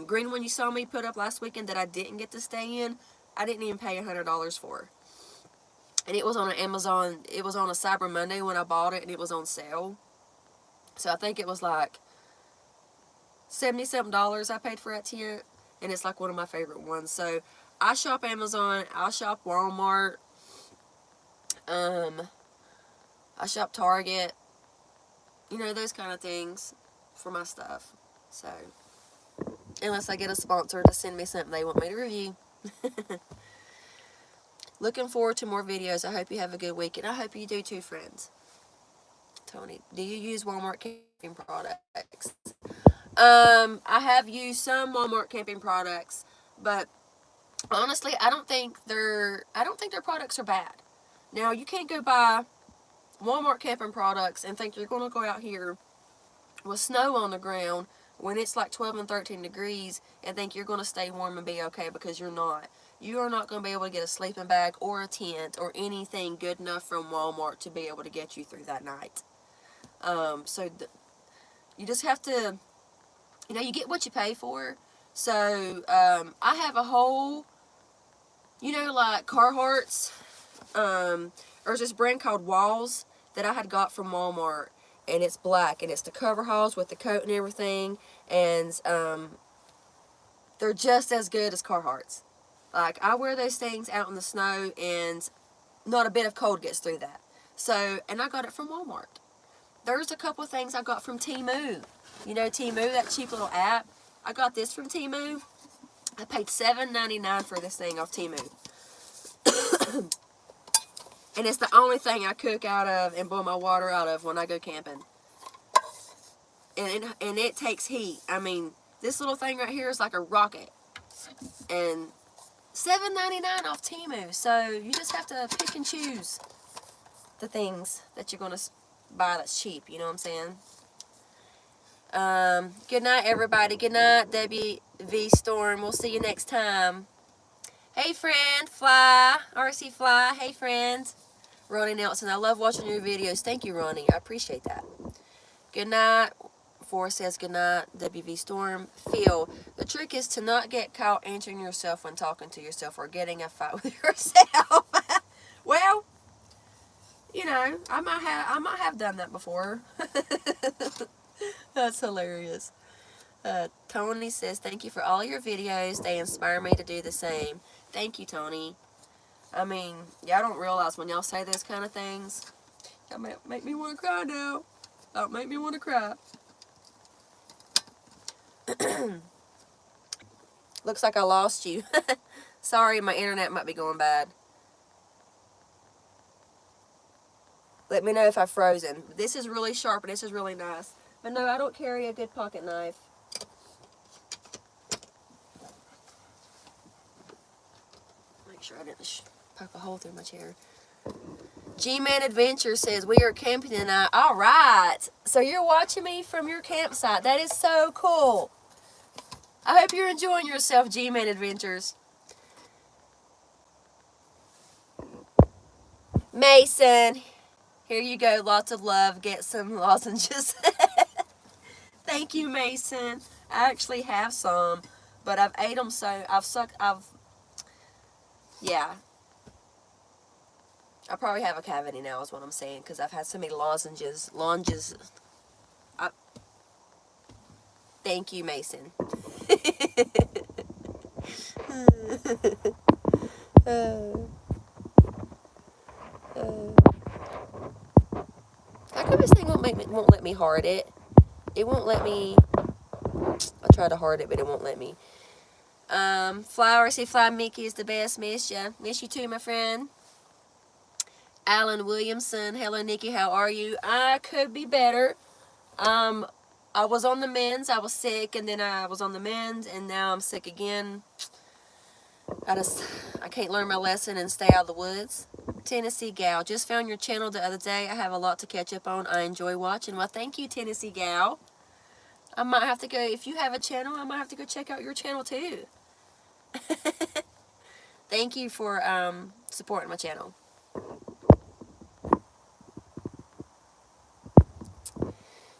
green one you saw me put up last weekend that I didn't get to stay in, I didn't even pay $100 for. And it was on an Amazon, it was on a Cyber Monday when I bought it, and it was on sale. So I think it was like $70-something I paid for that tent, and it's like one of my favorite ones. So I shop Amazon, I shop Walmart, I shop Target, you know, those kind of things for my stuff. So, unless I get a sponsor to send me something they want me to review. Looking forward to more videos. I hope you have a good week, and I hope you do too, friends. Tony, do you use Walmart camping products? I have used some Walmart camping products, but honestly, I don't think their products are bad. Now, you can't go buy Walmart camping products and think you're going to go out here with snow on the ground when it's like 12 and 13 degrees and think you're going to stay warm and be okay, because you're not. You are not going to be able to get a sleeping bag or a tent or anything good enough from Walmart to be able to get you through that night. So you just have to, you know, you get what you pay for. So I have a whole, you know, like Carhartt's, there's this brand called Walls that I had got from Walmart, and it's black, and it's the coveralls with the coat and everything, and they're just as good as Carhartt's. Like, I wear those things out in the snow, and not a bit of cold gets through that. So, and I got it from Walmart. There's a couple of things I got from Temu. You know Temu, that cheap little app? I got this from Temu. I paid $7.99 for this thing off Temu. And it's the only thing I cook out of and boil my water out of when I go camping. And it takes heat. I mean, this little thing right here is like a rocket. And $7.99 off Temu. So you just have to pick and choose the things that you're going to buy that's cheap. You know what I'm saying? Good night, everybody. Good night, WV Storm. We'll see you next time. Hey, friend. Fly. RC Fly. Hey, friend. Ronnie Nelson. I love watching your videos. Thank you, Ronnie. I appreciate that. Good night. Forrest says good night. WV Storm. Phil. The trick is to not get caught answering yourself when talking to yourself or getting a fight with yourself. Well, you know, I might have done that before. That's hilarious. Tony says, thank you for all your videos. They inspire me to do the same. Thank you, Tony. I mean, y'all don't realize when y'all say those kind of things, y'all make me want to cry now. Don't make me want to cry. Looks like I lost you. Sorry, my internet might be going bad. Let me know if I've frozen. This is really sharp and this is really nice. But no, I don't carry a good pocket knife. Make sure I didn't poke a hole through my chair. G-Man Adventure says, we are camping tonight. All right. So you're watching me from your campsite. That is so cool. I hope you're enjoying yourself, G-Man Adventures. Mason, here you go. Lots of love. Get some lozenges. Thank you, Mason. I actually have some, but I've ate them so yeah. I probably have a cavity now is what I'm saying, because I've had so many lozenges. Thank you, Mason. How come this thing won't let me heart it? It won't let me. I tried to heart it, but it won't let me. Flower, say Fly Mickey is the best. Miss ya. Miss you too, my friend. Alan Williamson. Hello, Nikki. How are you? I could be better. I was on the mends. I was sick, and then I was on the mends, and now I'm sick again. I can't learn my lesson and stay out of the woods. Tennessee Gal. Just found your channel the other day. I have a lot to catch up on. I enjoy watching. Well, thank you, Tennessee Gal. I might have to go, if you have a channel, I might have to go check out your channel too. Thank you for supporting my channel.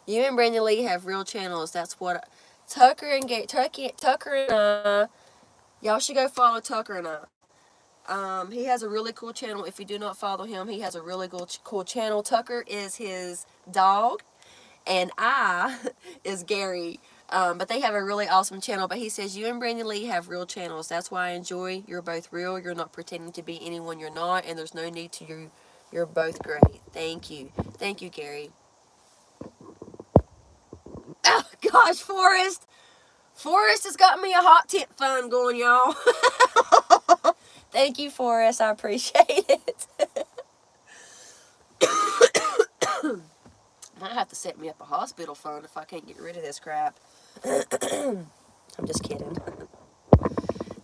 You and Brandon Lee have real channels. That's what Tucker and y'all should go follow Tucker and I. He has a really cool channel. If you do not follow him, he has a really cool channel. Tucker is his dog, and I is Gary. But they have a really awesome channel. But he says, you and Brandon Lee have real channels. That's why I enjoy. You're both real. You're not pretending to be anyone you're not. And there's no need to. You're both great. Thank you. Thank you, Gary. Oh, gosh, Forrest. Forrest has got me a hot tip fun going, y'all. Thank you, Forrest. I appreciate it. Might have to set me up a hospital fund if I can't get rid of this crap. I'm just kidding.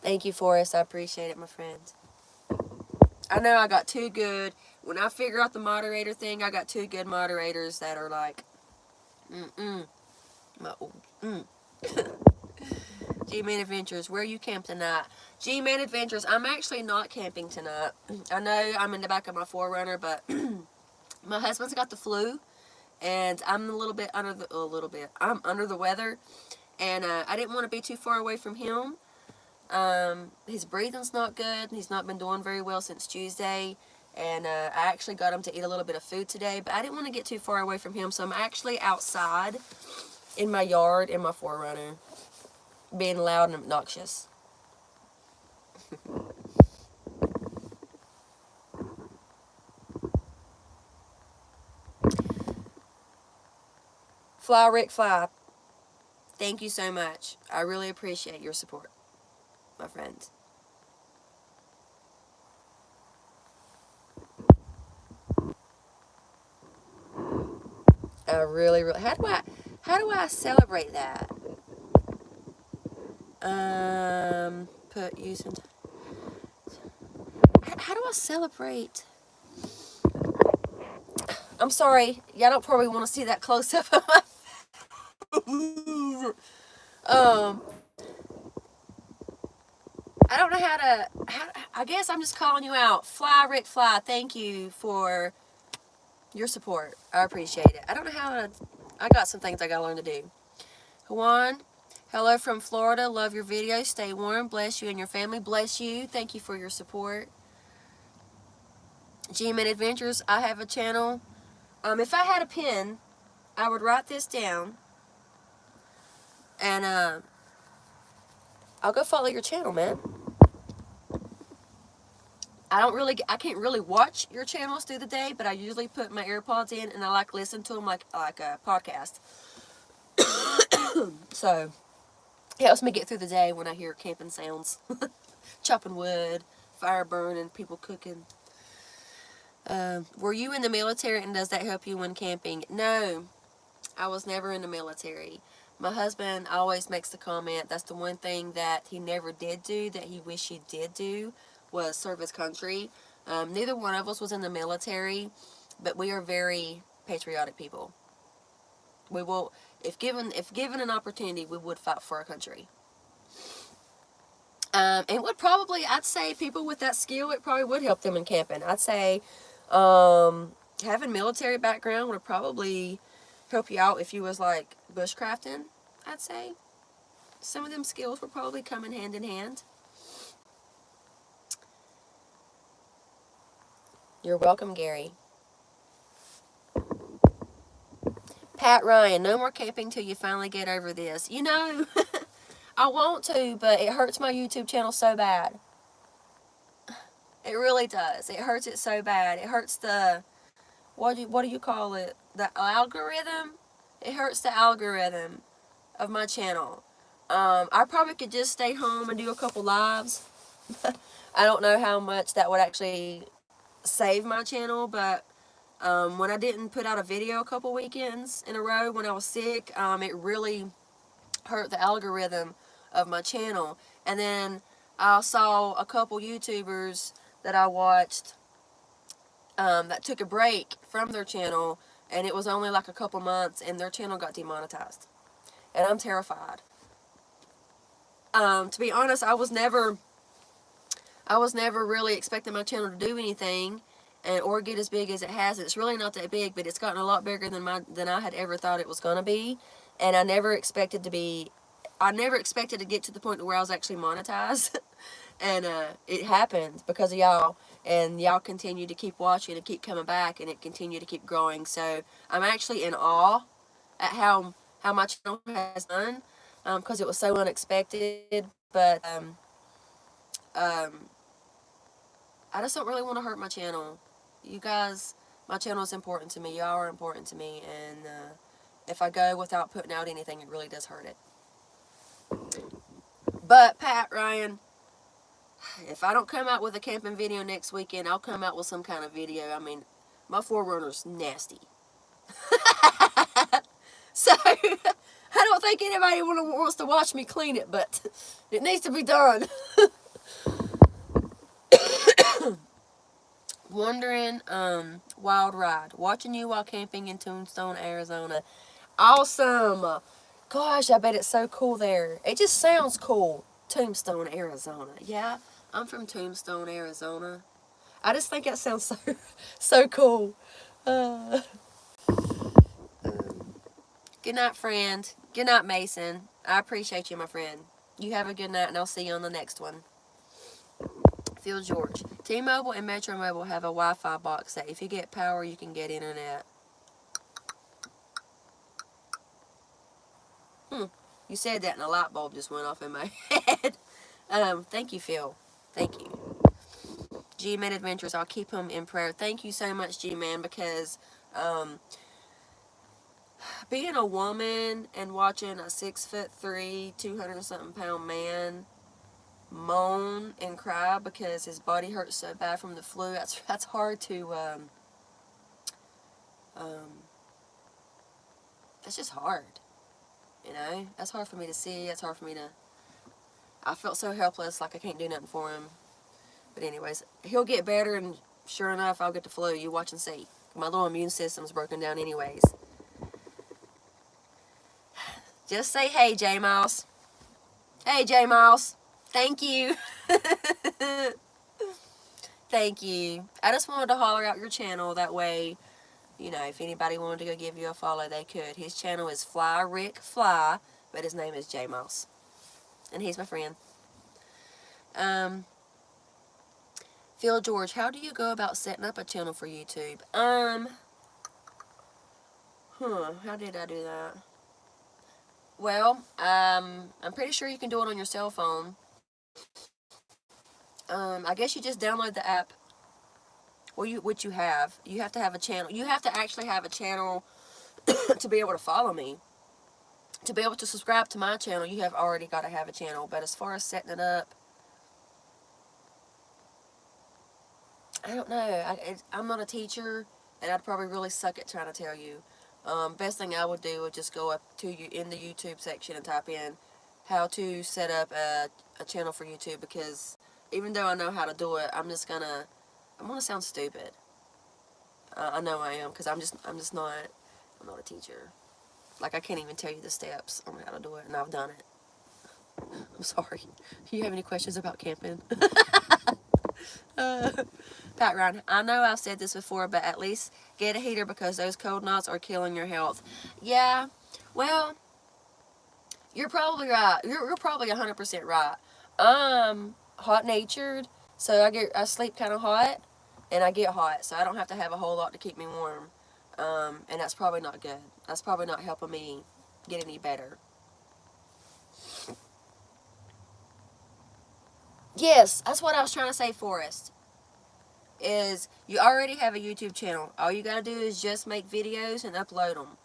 Thank you, Forrest. I appreciate it, my friend. I know I got two good. When I figure out the moderator thing, I got two good moderators that are like, G-Man Adventures, where you camp tonight? G-Man Adventures, I'm actually not camping tonight. I know I'm in the back of my Forerunner, but my husband's got the flu, and I'm I'm under the weather, and I didn't want to be too far away from him. His breathing's not good. He's not been doing very well since Tuesday, and I actually got him to eat a little bit of food today, but I didn't want to get too far away from him, so I'm actually outside in my yard in my Forerunner, being loud and obnoxious. Fly Rick Fly, thank you so much. I really appreciate your support, my friends. I really, really. How do I celebrate that? Put using. How do I celebrate? I'm sorry, y'all don't probably want to see that close up of my. um, I don't know how to. I guess I'm just calling you out. Fly, Rick, Fly. Thank you for your support. I appreciate it. I don't know how to. I got some things I gotta learn to do. Juan, hello from Florida. Love your videos. Stay warm. Bless you and your family. Bless you. Thank you for your support. G-Man Adventures. I have a channel. If I had a pen, I would write this down, and I'll go follow your channel, man. I can't really watch your channels through the day, but I usually put my AirPods in and I like listen to them like a podcast. So it helps me get through the day when I hear camping sounds, chopping wood, fire burning, people cooking. Were you in the military, and does that help you when camping? No, I was never in the military. My husband always makes the comment that's the one thing that he never did do that he wished he did do was serve his country. Neither one of us was in the military, but we are very patriotic people. We will, if given an opportunity, we would fight for our country. And would probably, I'd say people with that skill, it probably would help them in camping. I'd say having military background would probably help you out if you was like bushcrafting, I'd say. Some of them skills would probably come in hand. You're welcome, Gary. Pat Ryan, no more camping till you finally get over this. You know, I want to, but it hurts my YouTube channel so bad. It really does. It hurts it so bad. It hurts the, what do you call it? The algorithm? It hurts the algorithm of my channel. I probably could just stay home and do a couple lives. I don't know how much that would actually save my channel, but when I didn't put out a video a couple weekends in a row when I was sick, it really hurt the algorithm of my channel. And then I saw a couple YouTubers that I watched that took a break from their channel, and it was only like a couple months, and their channel got demonetized. And I'm terrified. To be honest, I was never really expecting my channel to do anything or get as big as it has. It's really not that big, but it's gotten a lot bigger than I had ever thought it was going to be. And I never expected to get to the point where I was actually monetized. And it happened because of y'all. And y'all continue to keep watching and keep coming back, and it continued to keep growing. So I'm actually in awe at how my channel has done, because it was so unexpected. But I just don't really want to hurt my channel. You guys, my channel is important to me. Y'all are important to me. And if I go without putting out anything, it really does hurt it. But, Pat Ryan, if I don't come out with a camping video next weekend, I'll come out with some kind of video. I mean, my Forerunner's nasty. So, I don't think anybody wants to watch me clean it, but it needs to be done. Wondering, wild ride. Watching you while camping in Tombstone, Arizona. Awesome. Gosh, I bet it's so cool there. It just sounds cool. Tombstone, Arizona. Yeah, I'm from Tombstone, Arizona. I just think that sounds so cool. Good night, friend. Good night, Mason. I appreciate you, my friend. You have a good night, and I'll see you on the next one. Phil George. T-Mobile and Metro Mobile have a Wi-Fi box that if you get power, you can get internet. You said that and a light bulb just went off in my head. Thank you, Phil. Thank you. G-Man Adventures, I'll keep him in prayer. Thank you so much, G-Man, because being a woman and watching a 6'3", 200-something pound man moan and cry because his body hurts so bad from the flu, that's hard to, that's just hard, you know? That's hard for me to see, that's hard for me to, I felt so helpless, like I can't do nothing for him. But anyways, he'll get better, and sure enough, I'll get the flu. You watch and see. My little immune system's broken down anyways. Just say hey, J-Mouse. Hey, J-Mouse. Thank you. Thank you. I just wanted to holler out your channel. That way, you know, if anybody wanted to go give you a follow, they could. His channel is Fly Rick Fly, but his name is J-Mouse. And he's my friend. Phil George, how do you go about setting up a channel for YouTube? How did I do that? Well, I'm pretty sure you can do it on your cell phone. I guess you just download the app. Well, what you have to have a channel. You have to actually have a channel to be able to follow me. To be able to subscribe to my channel, you have already got to have a channel. But as far as setting it up, I don't know. I'm not a teacher, and I'd probably really suck at trying to tell you. Best thing I would do would just go up to you in the YouTube section and type in how to set up a channel for YouTube, because even though I know how to do it, I'm gonna sound stupid. I know I am, because I'm not a teacher. Like, I can't even tell you the steps on how to do it, and I've done it. I'm sorry. Do you have any questions about camping? Pat Ryan, I know I've said this before, but at least get a heater because those cold nights are killing your health. Yeah, well, you're probably right. You're probably 100% right. I'm hot-natured, so I sleep kind of hot, and I get hot, so I don't have to have a whole lot to keep me warm. And that's probably not good. That's probably not helping me get any better. Yes, that's what I was trying to say, Forrest. Is you already have a YouTube channel. All you gotta do is just make videos and upload them.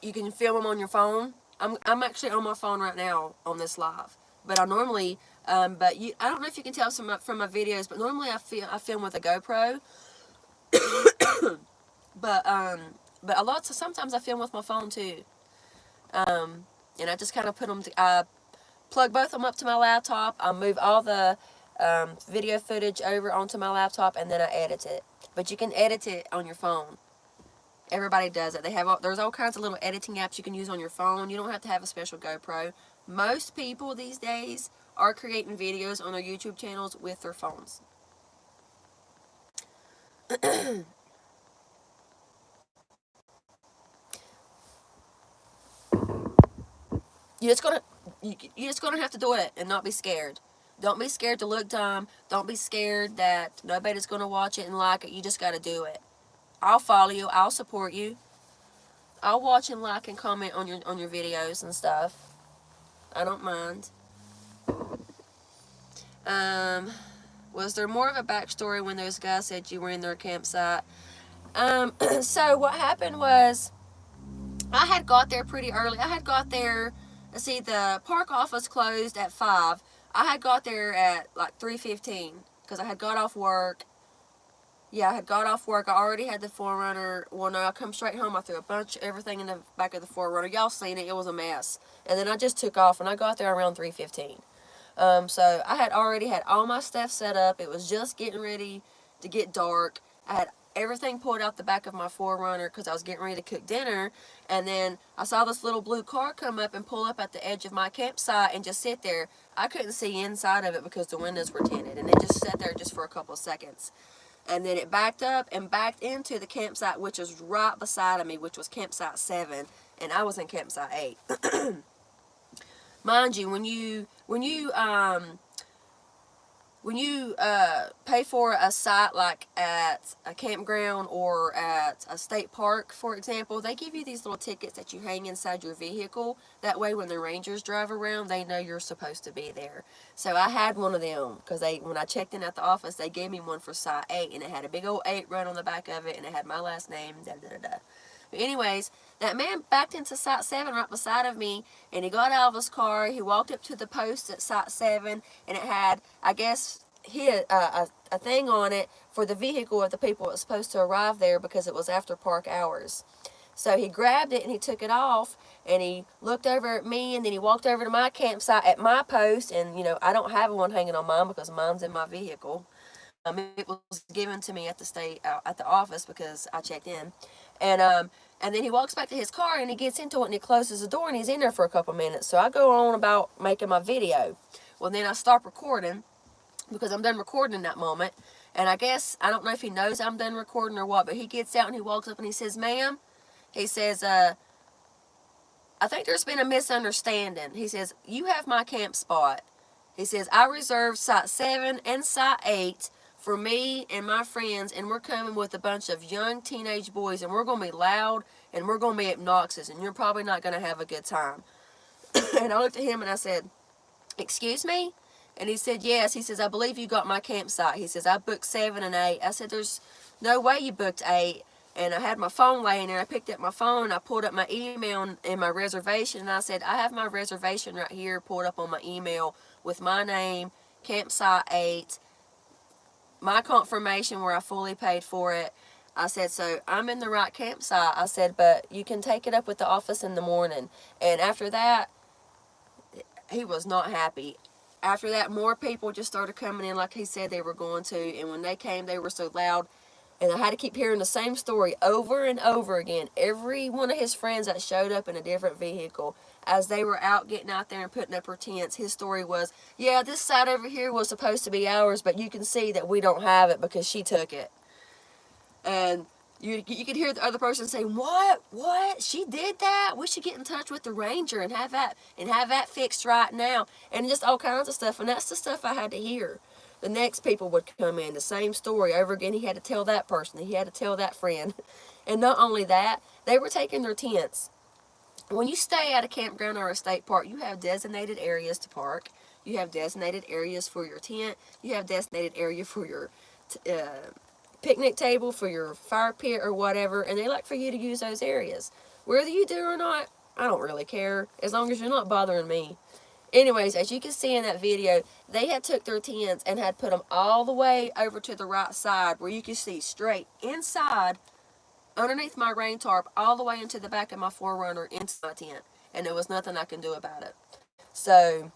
You can film them on your phone. I'm actually on my phone right now on this live. But I normally, I don't know if you can tell from my videos, but normally I film with a GoPro. But sometimes I film with my phone too. And I just kind of put them, I plug both of them up to my laptop. I move all the video footage over onto my laptop, and then I edit it. But you can edit it on your phone. Everybody does it. There's all kinds of little editing apps you can use on your phone. You don't have to have a special GoPro. Most people these days are creating videos on their YouTube channels with their phones. You're just gonna have to do it and not be scared. Don't be scared to look dumb. Don't be scared that nobody's gonna watch it and like it. You just gotta do it. I'll follow you. I'll support you. I'll watch and like and comment on your videos and stuff. I don't mind. Was there more of a backstory when those guys said you were in their campsite? So what happened was, I had got there pretty early. I had got there, let's see, the park office closed at 5. I had got there at like 3:15 because I had got off work. Yeah, I had got off work. I already had the Forerunner. Well, no, I come straight home. I threw a bunch of everything in the back of the Forerunner. Y'all seen it. It was a mess. And then I just took off, and I got there around 3:15. So I had already had all my stuff set up. It was just getting ready to get dark. I had everything pulled out the back of my Forerunner because I was getting ready to cook dinner. And then I saw this little blue car come up and pull up at the edge of my campsite and just sit there. I couldn't see inside of it because the windows were tinted. And it just sat there just for a couple of seconds. And then it backed up and backed into the campsite, which was right beside of me, which was campsite 7. And I was in campsite 8. Mind you, when you when you pay for a site like at a campground or at a state park, for example, they give you these little tickets that you hang inside your vehicle. That way when the rangers drive around, they know you're supposed to be there. So I had one of them because when I checked in at the office, they gave me one for site 8, and it had a big old 8 run on the back of it, and it had my last name, da-da-da-da. But anyways, that man backed into Site 7 right beside of me, and he got out of his car. He walked up to the post at Site 7, and it had, I guess, a thing on it for the vehicle of the people that was supposed to arrive there because it was after park hours. So he grabbed it and he took it off, and he looked over at me, and then he walked over to my campsite at my post, and, I don't have one hanging on mine because mine's in my vehicle. It was given to me at the office because I checked in, and then he walks back to his car and he gets into it and he closes the door and he's in there for a couple minutes. So I go on about making my video. Well, then I stop recording because I'm done recording in that moment, and I guess I don't know if he knows I'm done recording or what, but he gets out and he walks up and he says, "Ma'am," he says, "I think there's been a misunderstanding." He says, "You have my camp spot." He says, "I reserved Site 7 and Site 8 for me and my friends, and we're coming with a bunch of young teenage boys, and we're going to be loud, and we're going to be obnoxious, and you're probably not going to have a good time." And I looked at him and I said, "Excuse me?" And he said, "Yes." He says, "I believe you got my campsite." He says, "I booked 7 and 8. I said, "There's no way you booked 8. And I had my phone laying there. I picked up my phone and I pulled up my email and my reservation. And I said, "I have my reservation right here pulled up on my email with my name, campsite 8, my confirmation where I fully paid for it." I said, "So I'm in the right campsite." I said, "But you can take it up with the office in the morning." And after that, he was not happy. After that, more people just started coming in like he said they were going to. And when they came, they were so loud. And I had to keep hearing the same story over and over again. Every one of his friends that showed up in a different vehicle, as they were out getting out there and putting up their tents, his story was, "Yeah, this side over here was supposed to be ours, but you can see that we don't have it because she took it." And you could hear the other person saying, What? She did that? We should get in touch with the ranger and have that fixed right now." And just all kinds of stuff. And that's the stuff I had to hear. The next people would come in, the same story over again. He had to tell that person. He had to tell that friend. And not only that, they were taking their tents. When you stay at a campground or a state park, you have designated areas to park. You have designated areas for your tent. You have designated area for your picnic table, for your fire pit or whatever. And they like for you to use those areas. Whether you do or not, I don't really care, as long as you're not bothering me. Anyways, as you can see in that video, they had took their tents and had put them all the way over to the right side where you can see straight inside, underneath my rain tarp, all the way into the back of my Forerunner into my tent. And there was nothing I can do about it. So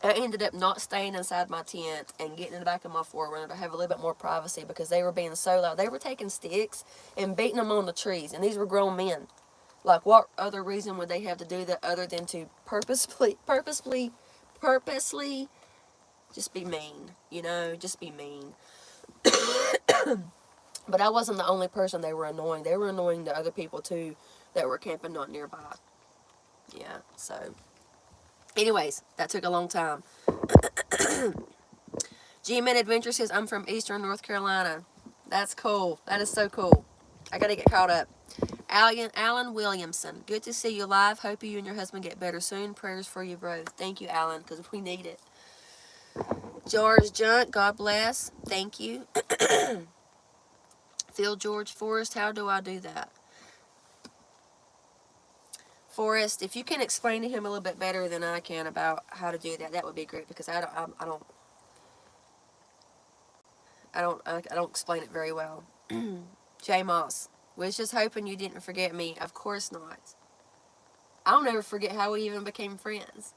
I ended up not staying inside my tent and getting in the back of my Forerunner to have a little bit more privacy because they were being so loud. They were taking sticks and beating them on the trees, and these were grown men. Like, what other reason would they have to do that other than to purposely just be mean, just be mean. But I wasn't the only person they were annoying. They were annoying to other people, too, that were camping not nearby. Yeah, so. Anyways, that took a long time. G-Man Adventure says, "I'm from Eastern North Carolina." That's cool. That is so cool. I gotta get caught up. Alan Williamson, "Good to see you live. Hope you and your husband get better soon. Prayers for you, bro." Thank you, Alan, because we need it. George Junk, "God bless." Thank you. Phil George Forrest, "How do I do that?" Forrest, if you can explain to him a little bit better than I can about how to do that, that would be great, because I don't explain it very well. J Moss, "Was just hoping you didn't forget me." Of course not. I'll never forget how we even became friends.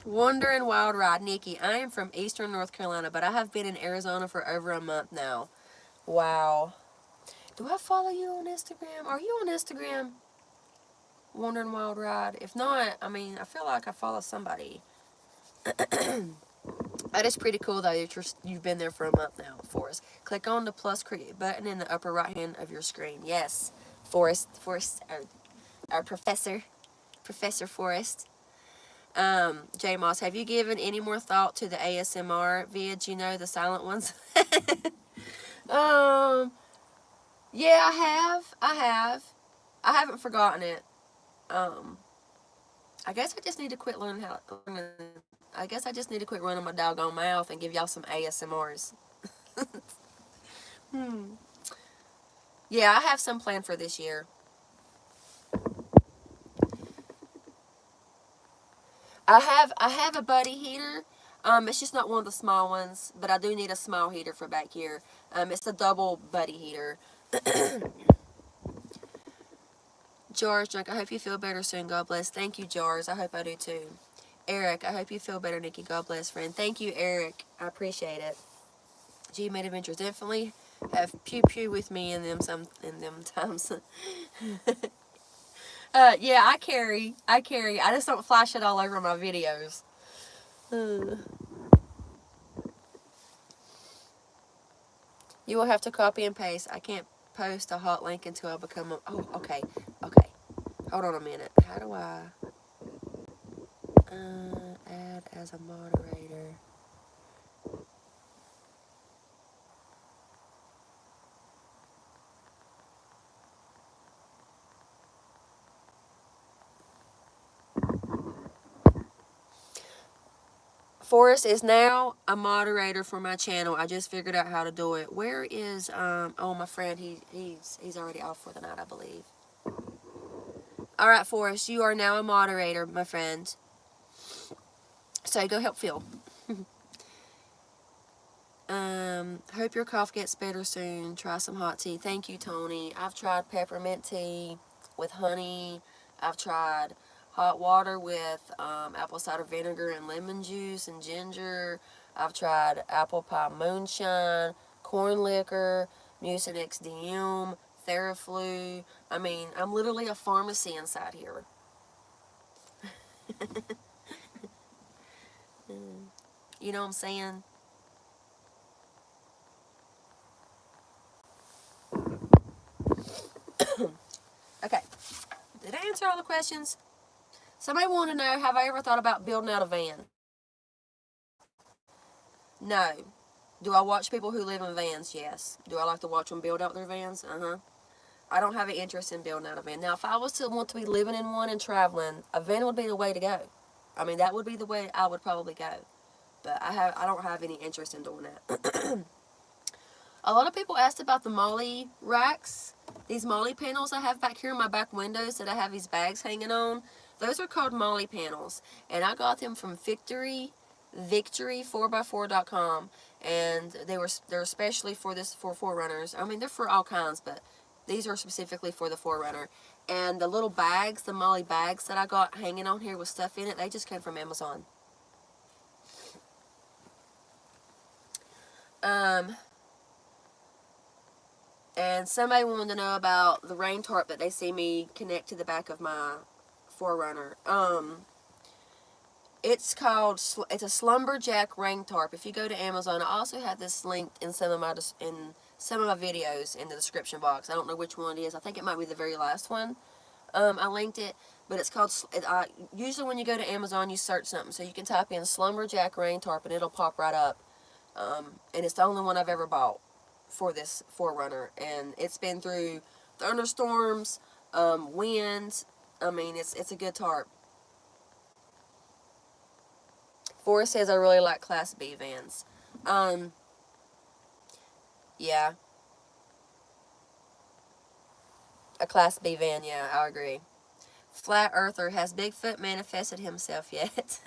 Wandering Wild Ride, Nikki, "I am from Eastern North Carolina, but I have been in Arizona for over a month now." Wow. Do I follow you on Instagram? Are you on Instagram? Wandering Wild Ride. If not, I feel like I follow somebody. That is pretty cool, though, that you've been there for a month now, Forrest. Click on the plus button in the upper right hand of your screen. Yes, Forrest, our Professor Forrest. J Moss, have you given any more thought to the ASMR vids? You know, the silent ones. um, yeah, I have. I haven't forgotten it. I guess I just need to quit learning how. I guess I just need to quit running my doggone mouth and give y'all some ASMRs. Yeah, I have some planned for this year. I have a buddy heater. It's just not one of the small ones, but I do need a small heater for back here. It's a double buddy heater. Jars, Junk, I hope you feel better soon. God bless. Thank you, Jars. I hope I do too. Eric, I hope you feel better, Nikki. God bless, friend. Thank you, Eric. I appreciate it. G-Made Adventures definitely have pew pew with me in them times. Yeah, I carry. I just don't flash it all over my videos. You will have to copy and paste. I can't post a hot link until I become a... Oh, okay. Okay. Hold on a minute. How do I add as a moderator? Forrest is now a moderator for my channel. I just figured out how to do it. Where is oh, my friend, he's already off for the night, I believe. All right, Forrest, you are now a moderator, my friend. So go help Phil. Hope your cough gets better soon. Try some hot tea. Thank you, Tony. I've tried peppermint tea with honey. I've tried hot water with apple cider vinegar and lemon juice and ginger. I've tried apple pie moonshine, corn liquor, Mucinex DM, Theraflu. I mean, I'm literally a pharmacy inside here. You know what I'm saying? Okay. Did I answer all the questions? Somebody wanted to know, have I ever thought about building out a van? No. Do I watch people who live in vans? Yes. Do I like to watch them build out their vans? Uh-huh. I don't have an interest in building out a van. Now, if I was to want to be living in one and traveling, a van would be the way to go. I mean, that would be the way I would probably go. But I don't have any interest in doing that. A lot of people asked about the Molly racks. These Molly panels I have back here in my back windows that I have these bags hanging on. Those are called Molly panels. And I got them from Victory4x4.com. And they're especially for Forerunners. I mean, they're for all kinds, but these are specifically for the Forerunner. And the little bags, the Molly bags that I got hanging on here with stuff in it, they just came from Amazon. And somebody wanted to know about the rain tarp that they see me connect to the back of my Forerunner. It's a Slumberjack rain tarp. If you go to Amazon, I also have this linked in some of my videos in the description box. I don't know which one it is. I think it might be the very last one. I linked it, but it's called. Usually when you go to Amazon, you search something, so you can type in Slumberjack rain tarp and it'll pop right up. And it's the only one I've ever bought for this Forerunner, and it's been through thunderstorms, winds. I mean, it's a good tarp. Forrest says I really like Class B vans. Yeah, a Class B van. Yeah, I agree. Flat Earther, has Bigfoot manifested himself yet?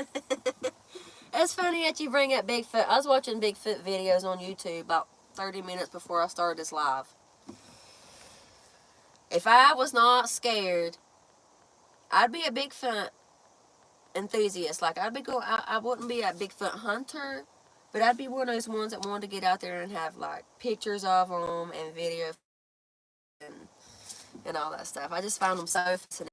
It's funny that you bring up Bigfoot. I was watching Bigfoot videos on YouTube about 30 minutes before I started this live. If I was not scared, I'd be a Bigfoot enthusiast. Like, I wouldn't be a Bigfoot hunter, but I'd be one of those ones that wanted to get out there and have, like, pictures of them and video and all that stuff. I just find them so fascinating.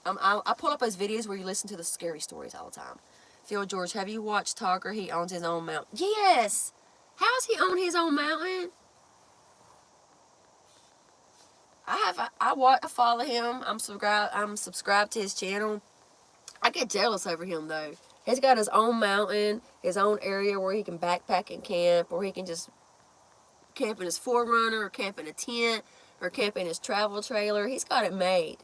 I pull up those videos where you listen to the scary stories all the time. Phil George, have you watched Talker? He owns his own mountain. Yes! How's he own his own mountain? I follow him. I'm subscribed to his channel. I get jealous over him, though. He's got his own mountain, his own area where he can backpack and camp, or he can just camp in his Forerunner, or camp in a tent, or camp in his travel trailer. He's got it made.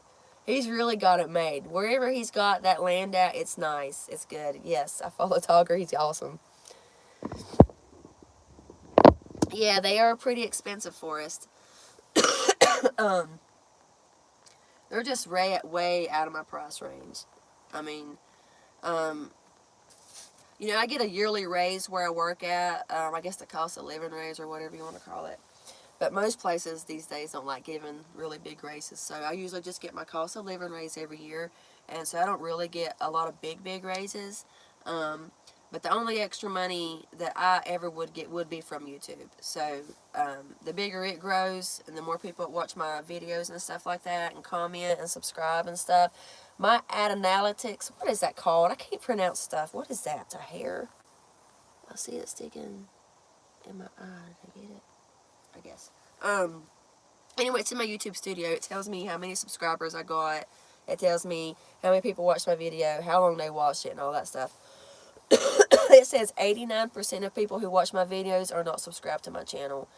He's really got it made. Wherever he's got that land at, it's nice. It's good. Yes, I follow Togger. He's awesome. Yeah, they are a pretty expensive forest. They're just way out of my price range. I mean, you know, I get a yearly raise where I work at. I guess the cost of living raise or whatever you want to call it. But most places these days don't like giving really big raises. So I usually just get my cost of living raise every year. And so I don't really get a lot of big raises. But the only extra money that I ever would get would be from YouTube. So the bigger it grows and the more people watch my videos and stuff like that and comment and subscribe and stuff, my analytics, what is that called? I can't pronounce stuff. What is that? A hair? I see it sticking in my eye. Did I get it? I guess. Anyway, it's in my YouTube studio. It tells me how many subscribers I got. It tells me how many people watched my video, how long they watched it, and all that stuff. It says 89% of people who watch my videos are not subscribed to my channel.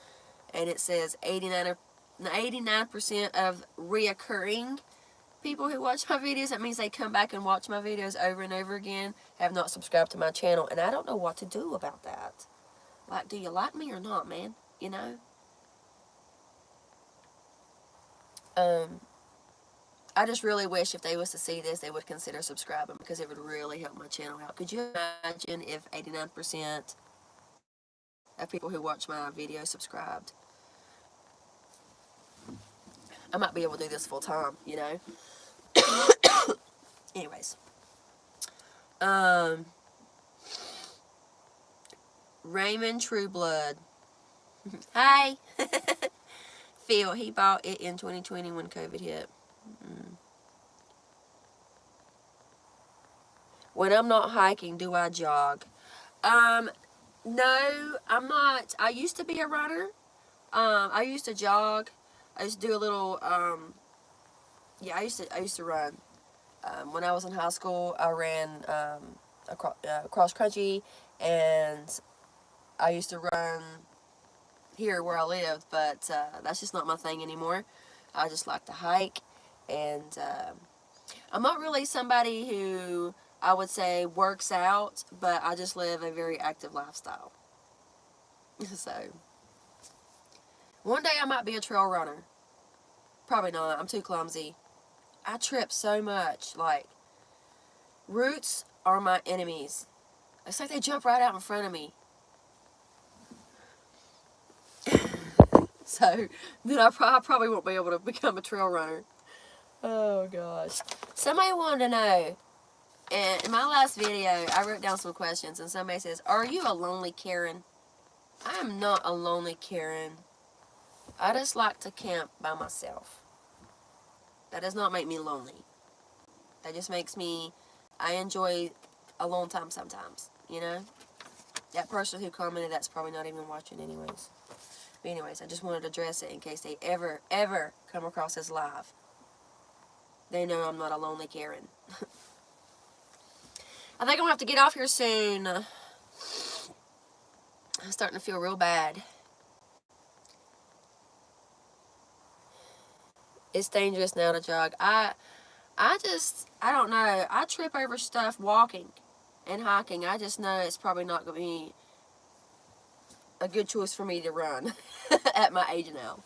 And it says 89% of reoccurring people who watch my videos, that means they come back and watch my videos over and over again, have not subscribed to my channel. And I don't know what to do about that. Like, do you like me or not, man? You know? I just really wish if they was to see this, they would consider subscribing, because it would really help my channel out. Could you imagine if 89% of people who watch my video subscribed? I might be able to do this full time, you know? Anyways. Raymond Trueblood. Hi. Phil, he bought it in 2020 when COVID hit. When I'm not hiking, do I jog? No, I'm not. I used to be a runner. I used to jog. I used to do a little, yeah, I used to run. When I was in high school, I ran cross country, and I used to run here where I lived, but that's just not my thing anymore. I just like to hike, and I'm not really somebody who I would say works out, but I just live a very active lifestyle. So, one day I might be a trail runner. Probably not. I'm too clumsy. I trip so much. Like, roots are my enemies. It's like they jump right out in front of me. So, then I probably won't be able to become a trail runner. Oh, gosh. Somebody wanted to know, in my last video, I wrote down some questions, and somebody says, are you a lonely Karen? I am not a lonely Karen. I just like to camp by myself. That does not make me lonely. That just makes me, I enjoy alone time sometimes, you know? That person who commented, that's probably not even watching anyways. But anyways, I just wanted to address it in case they ever come across this live. They know I'm not a lonely Karen. I think I'm going to have to get off here soon. I'm starting to feel real bad. It's dangerous now to jog. I don't know. I trip over stuff walking and hiking. I just know it's probably not going to be a good choice for me to run at my age now.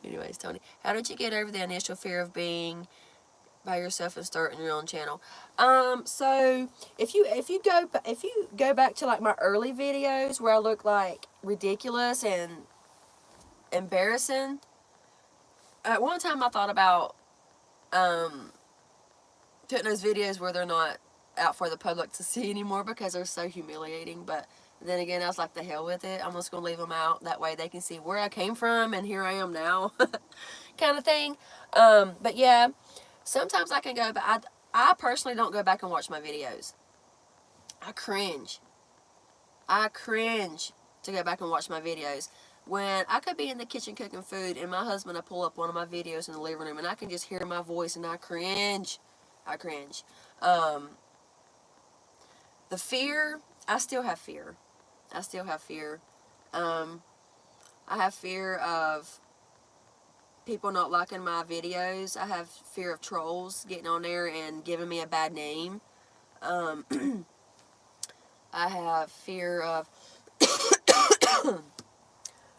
Anyways, Tony, how did you get over the initial fear of being by yourself and starting your own channel? So if you go back to like my early videos where I look like ridiculous and embarrassing, at one time I thought about putting those videos where they're not out for the public to see anymore because they're so humiliating. But then again, I was like, the hell with it. I'm just going to leave them out. That way they can see where I came from and here I am now kind of thing. But yeah, sometimes I can go, but I personally don't go back and watch my videos. I cringe to go back and watch my videos. When I could be in the kitchen cooking food and my husband will pull up one of my videos in the living room and I can just hear my voice and I cringe. Um, the fear, I still have fear. I still have fear. I have fear of people not liking my videos. I have fear of trolls getting on there and giving me a bad name. Um, I have fear of,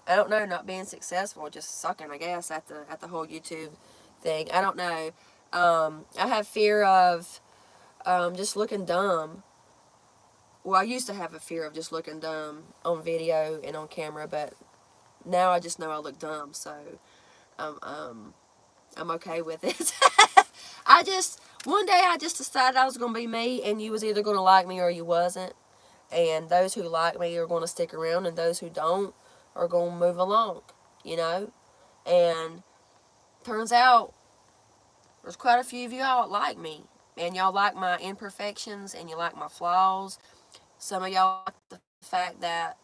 I don't know, not being successful, just sucking, I guess, at the whole YouTube thing. I don't know. I have fear of just looking dumb. Well, I used to have a fear of just looking dumb on video and on camera, but now I just know I look dumb, so I'm okay with it. One day I just decided I was going to be me, and you was either going to like me or you wasn't. And those who like me are going to stick around, and those who don't are going to move along, you know? And turns out there's quite a few of y'all that like me, and y'all like my imperfections, and you like my flaws. Some of y'all like the fact that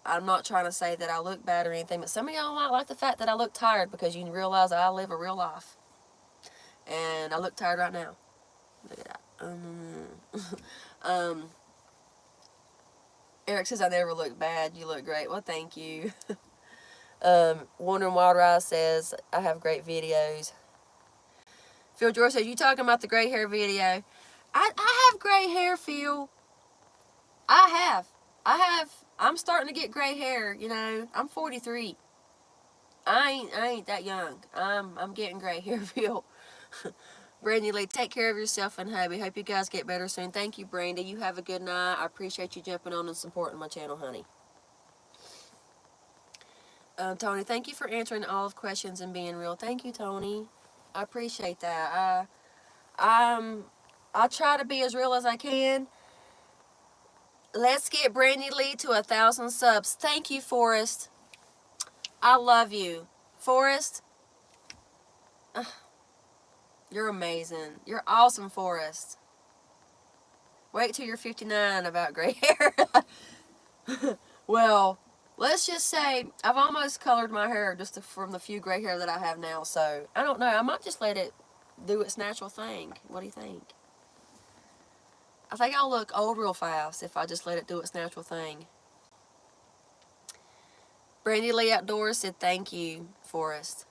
I'm not trying to say that I look bad or anything, but some of y'all might like the fact that I look tired because you realize that I live a real life. And I look tired right now. Look at that. Eric says I never look bad. You look great. Well, thank you. Wandering Wild Rise says I have great videos. Phil George says, you talking about the gray hair video? I have gray hair, Phil. I have. I'm starting to get gray hair, you know. I'm 43. I ain't that young. I'm getting gray hair, Phil. Brandy Lee, take care of yourself and hubby. Hope you guys get better soon. Thank you, Brandy. You have a good night. I appreciate you jumping on and supporting my channel, honey. Tony, thank you for answering all of questions and being real. Thank you, Tony. I appreciate that. I try to be as real as I can. Let's get Brandy Lee to 1,000 subs. Thank you, Forrest. I love you. Forrest, you're amazing. You're awesome, Forrest. Wait till you're 59 about gray hair. Well, let's just say I've almost colored my hair just from the few gray hair that I have now. So, I don't know. I might just let it do its natural thing. What do you think? I think I'll look old real fast if I just let it do its natural thing. Brandy Lee Outdoors said thank you, Forrest.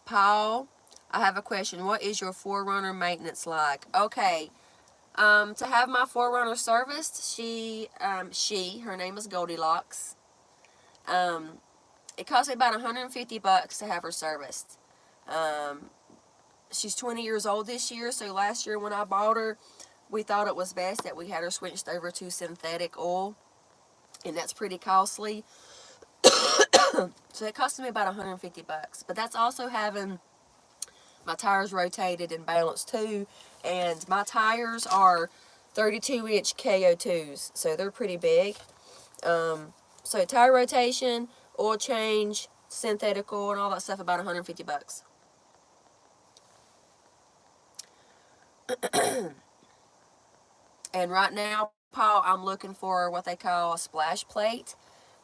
Paul, I have a question. What is your Forerunner maintenance like? Okay. To have my Forerunner serviced, her name is Goldilocks. It cost me about $150 to have her serviced. She's 20 years old this year, so last year when I bought her, we thought it was best that we had her switched over to synthetic oil, and that's pretty costly. So it cost me about $150, but that's also having my tires rotated and balanced too, and my tires are 32-inch KO2s, so they're pretty big. So tire rotation, oil change, synthetic oil, and all that stuff, about $150. And right now, Paul, I'm looking for what they call a splash plate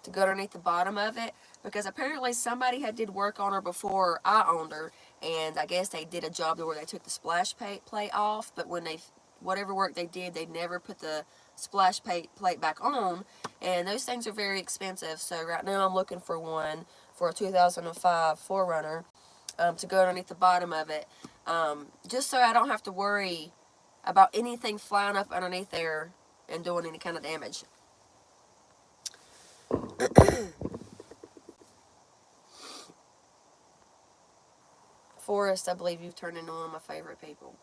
to go underneath the bottom of it, because apparently somebody had did work on her before I owned her, and I guess they did a job where they took the splash plate off, but when whatever work they did, they never put the splash plate back on, and those things are very expensive. So right now I'm looking for one for a 2005 Forerunner to go underneath the bottom of it, just so I don't have to worry about anything flying up underneath there and doing any kind of damage. Forrest, I believe you've turned into one of my favorite people.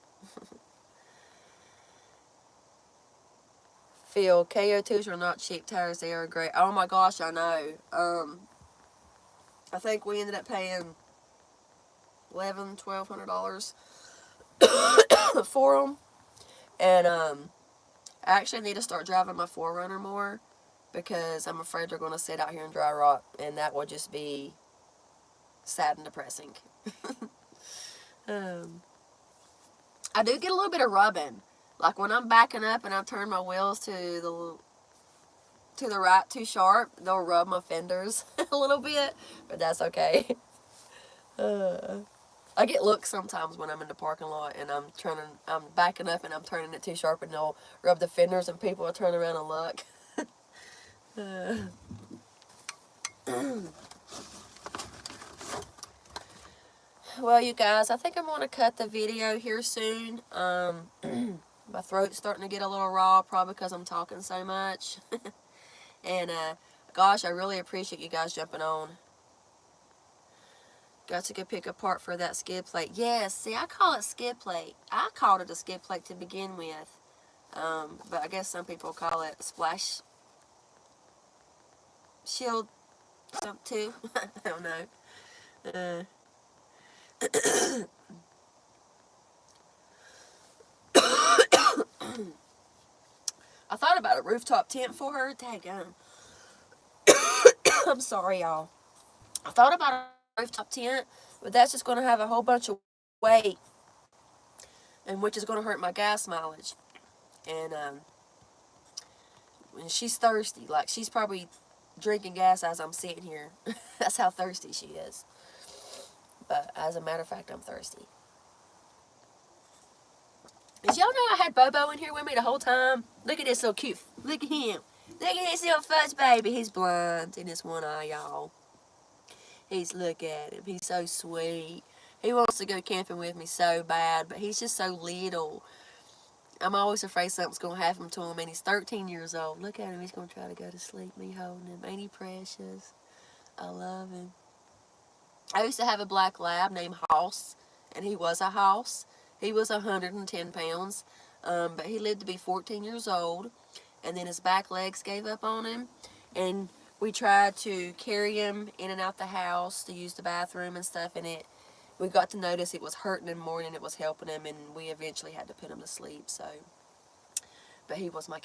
Phil, KO2s are not cheap tires. They are great. Oh my gosh, I know. I think we ended up paying $1,200 for them. And I actually need to start driving my Forerunner more, because I'm afraid they're going to sit out here and dry rot, and that will just be sad and depressing. I do get a little bit of rubbing, like when I'm backing up and I turn my wheels to the right too sharp, they'll rub my fenders a little bit, but that's okay. I get looks sometimes when I'm in the parking lot and I'm backing up and I'm turning it too sharp and they'll rub the fenders and people will turn around and look. Well, you guys, I think I'm going to cut the video here soon. My throat's starting to get a little raw, probably because I'm talking so much. And, gosh, I really appreciate you guys jumping on. Got to go pick a part for that skid plate. Yes, see, I call it skid plate. I called it a skid plate to begin with. But I guess some people call it splash shield something too. I don't know. I thought about a rooftop tent for her. Daggum. I'm sorry, y'all. I thought about a rooftop tent, but that's just going to have a whole bunch of weight, and which is going to hurt my gas mileage. And when she's thirsty, like she's probably drinking gas as I'm sitting here. That's how thirsty she is. But as a matter of fact, I'm thirsty. Did y'all know I had Bobo in here with me the whole time? Look at this so cute. Look at him. Look at this little fudge baby. He's blind in his one eye, y'all. Look at him. He's so sweet. He wants to go camping with me so bad, but he's just so little. I'm always afraid something's going to happen to him, and he's 13 years old. Look at him. He's going to try to go to sleep, me holding him. Ain't he precious? I love him. I used to have a black lab named Hoss, and he was a Hoss. He was 110 pounds, but he lived to be 14 years old, and then his back legs gave up on him, and we tried to carry him in and out the house to use the bathroom and stuff, and we got to notice it was hurting him more than it was helping him, and we eventually had to put him to sleep. So, but he was my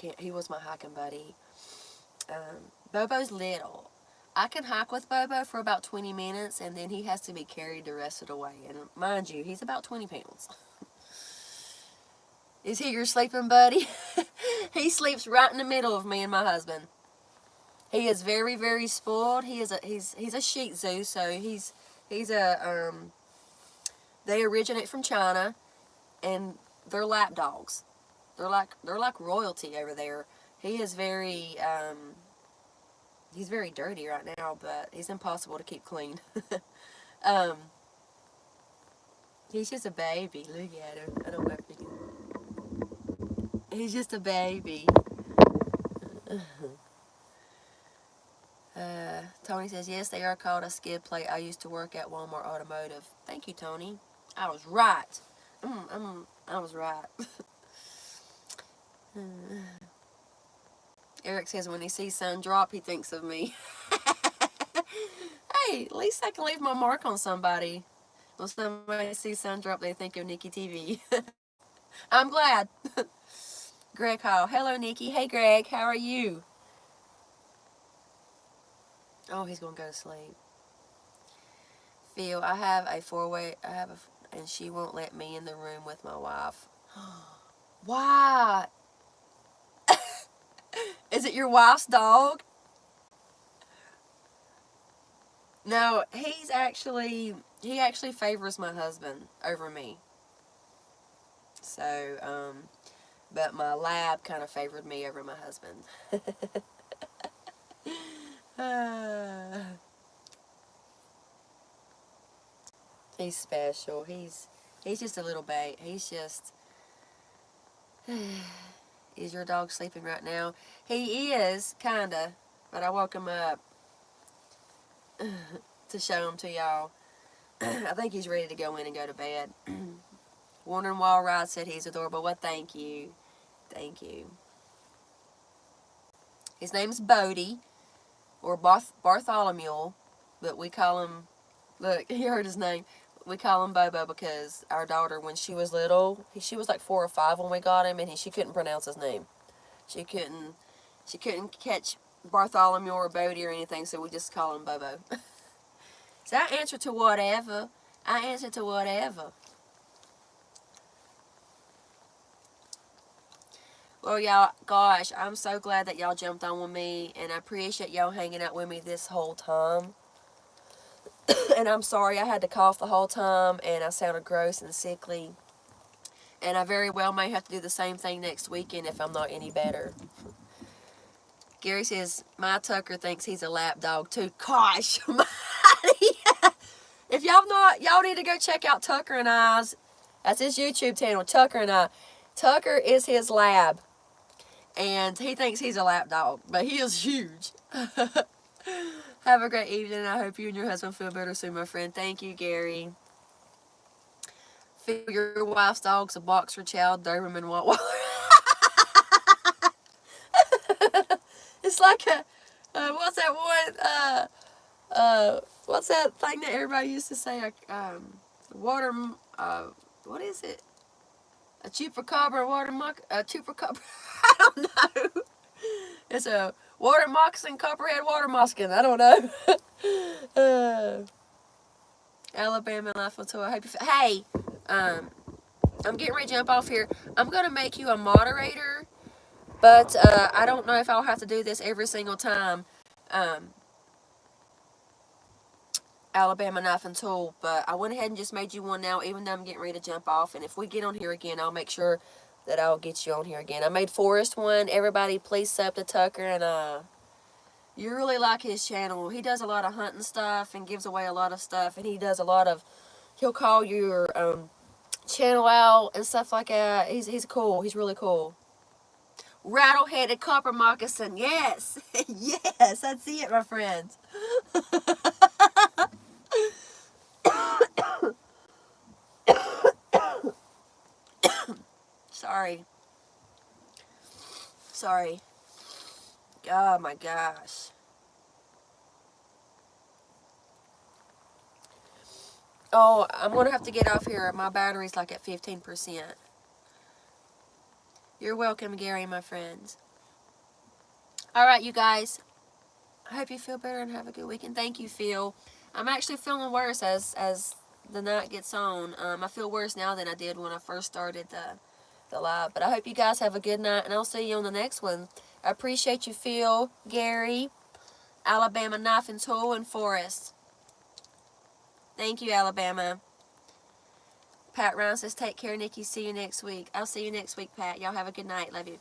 hiking buddy. Bobo's little. I can hike with Bobo for about 20 minutes, and then he has to be carried the rest of the way. And mind you, he's about 20 pounds. Is he your sleeping buddy? He sleeps right in the middle of me and my husband. He is very, very spoiled. He's a Shih Tzu, so he's a they originate from China, and they're lap dogs. They're like royalty over there. He is very he's very dirty right now, but he's impossible to keep clean. He's just a baby. Look at him. I don't know if you can. He's just a baby. Tony says, yes, they are called a skid plate. I used to work at Walmart Automotive. Thank you, Tony. I was right. I was right. Eric says when he sees sun drop, he thinks of me. Hey, at least I can leave my mark on somebody. When somebody sees sun drop, they think of Nikki TV. I'm glad. Greg Hall. Hello, Nikki. Hey, Greg. How are you? Oh, he's going to go to sleep. Phil, I have a four-way, and she won't let me in the room with my wife. Why? Is it your wife's dog? No, he actually favors my husband over me. So, but my lab kind of favored me over my husband. He's special. He's just a little babe. Is your dog sleeping right now? He is, kinda, but I woke him up to show him to y'all. I think he's ready to go in and go to bed. Wandering Wild Ride said he's adorable. Well, thank you. Thank you. His name's Bodie, or Bartholomew, but we call him, look, you heard his name. We call him Bobo because our daughter, when she was little, she was like 4 or 5 when we got him, and she couldn't pronounce his name. She couldn't catch Bartholomew or Bodie or anything, so we just call him Bobo. So I answer to whatever. Well, y'all, gosh, I'm so glad that y'all jumped on with me, and I appreciate y'all hanging out with me this whole time. And I'm sorry I had to cough the whole time and I sounded gross and sickly. And I very well may have to do the same thing next weekend if I'm not any better. Gary says, my Tucker thinks he's a lap dog too. Gosh, if y'all not, y'all need to go check out Tucker and I's. That's his YouTube channel, Tucker and I. Tucker is his lab. And he thinks he's a lap dog, but he is huge. Have a great evening. I hope you and your husband feel better soon, my friend. Thank you, Gary. Feel your wife's dog's a boxer, chow, Doberman, Wattweiler. It's like a, what's that one, what's that thing that everybody used to say, water, what is it? A chupacabra, water mock, a chupacabra, I don't know. It's a water moccasin, copperhead water moccasin, I don't know. Alabama Life on Tour. I hope you hey, I'm getting ready to jump off here. I'm going to make you a moderator, but I don't know if I'll have to do this every single time. Alabama Knife and Tool, but I went ahead and just made you one now, even though I'm getting ready to jump off. And if we get on here again, I'll make sure that I'll get you on here again. I made Forrest one. Everybody, please sub to Tucker, and you really like his channel. He does a lot of hunting stuff and gives away a lot of stuff, and he does a lot of, he'll call your channel out and stuff like that. He's cool. He's really cool. Rattle-headed copper moccasin. Yes. Yes, that's it, my friends. Sorry. Oh my gosh. Oh, I'm going to have to get off here. My battery's like at 15%. You're welcome, Gary, my friends. All right, you guys. I hope you feel better and have a good weekend. Thank you, Phil. I'm actually feeling worse as the night gets on. I feel worse now than I did when I first started the live. But I hope you guys have a good night, and I'll see you on the next one. I appreciate you, Phil, Gary, Alabama Knife and Tool, and Forrest. Thank you, Alabama. Pat Ryan says, take care, Nikki. See you next week. I'll see you next week, Pat. Y'all have a good night. Love you.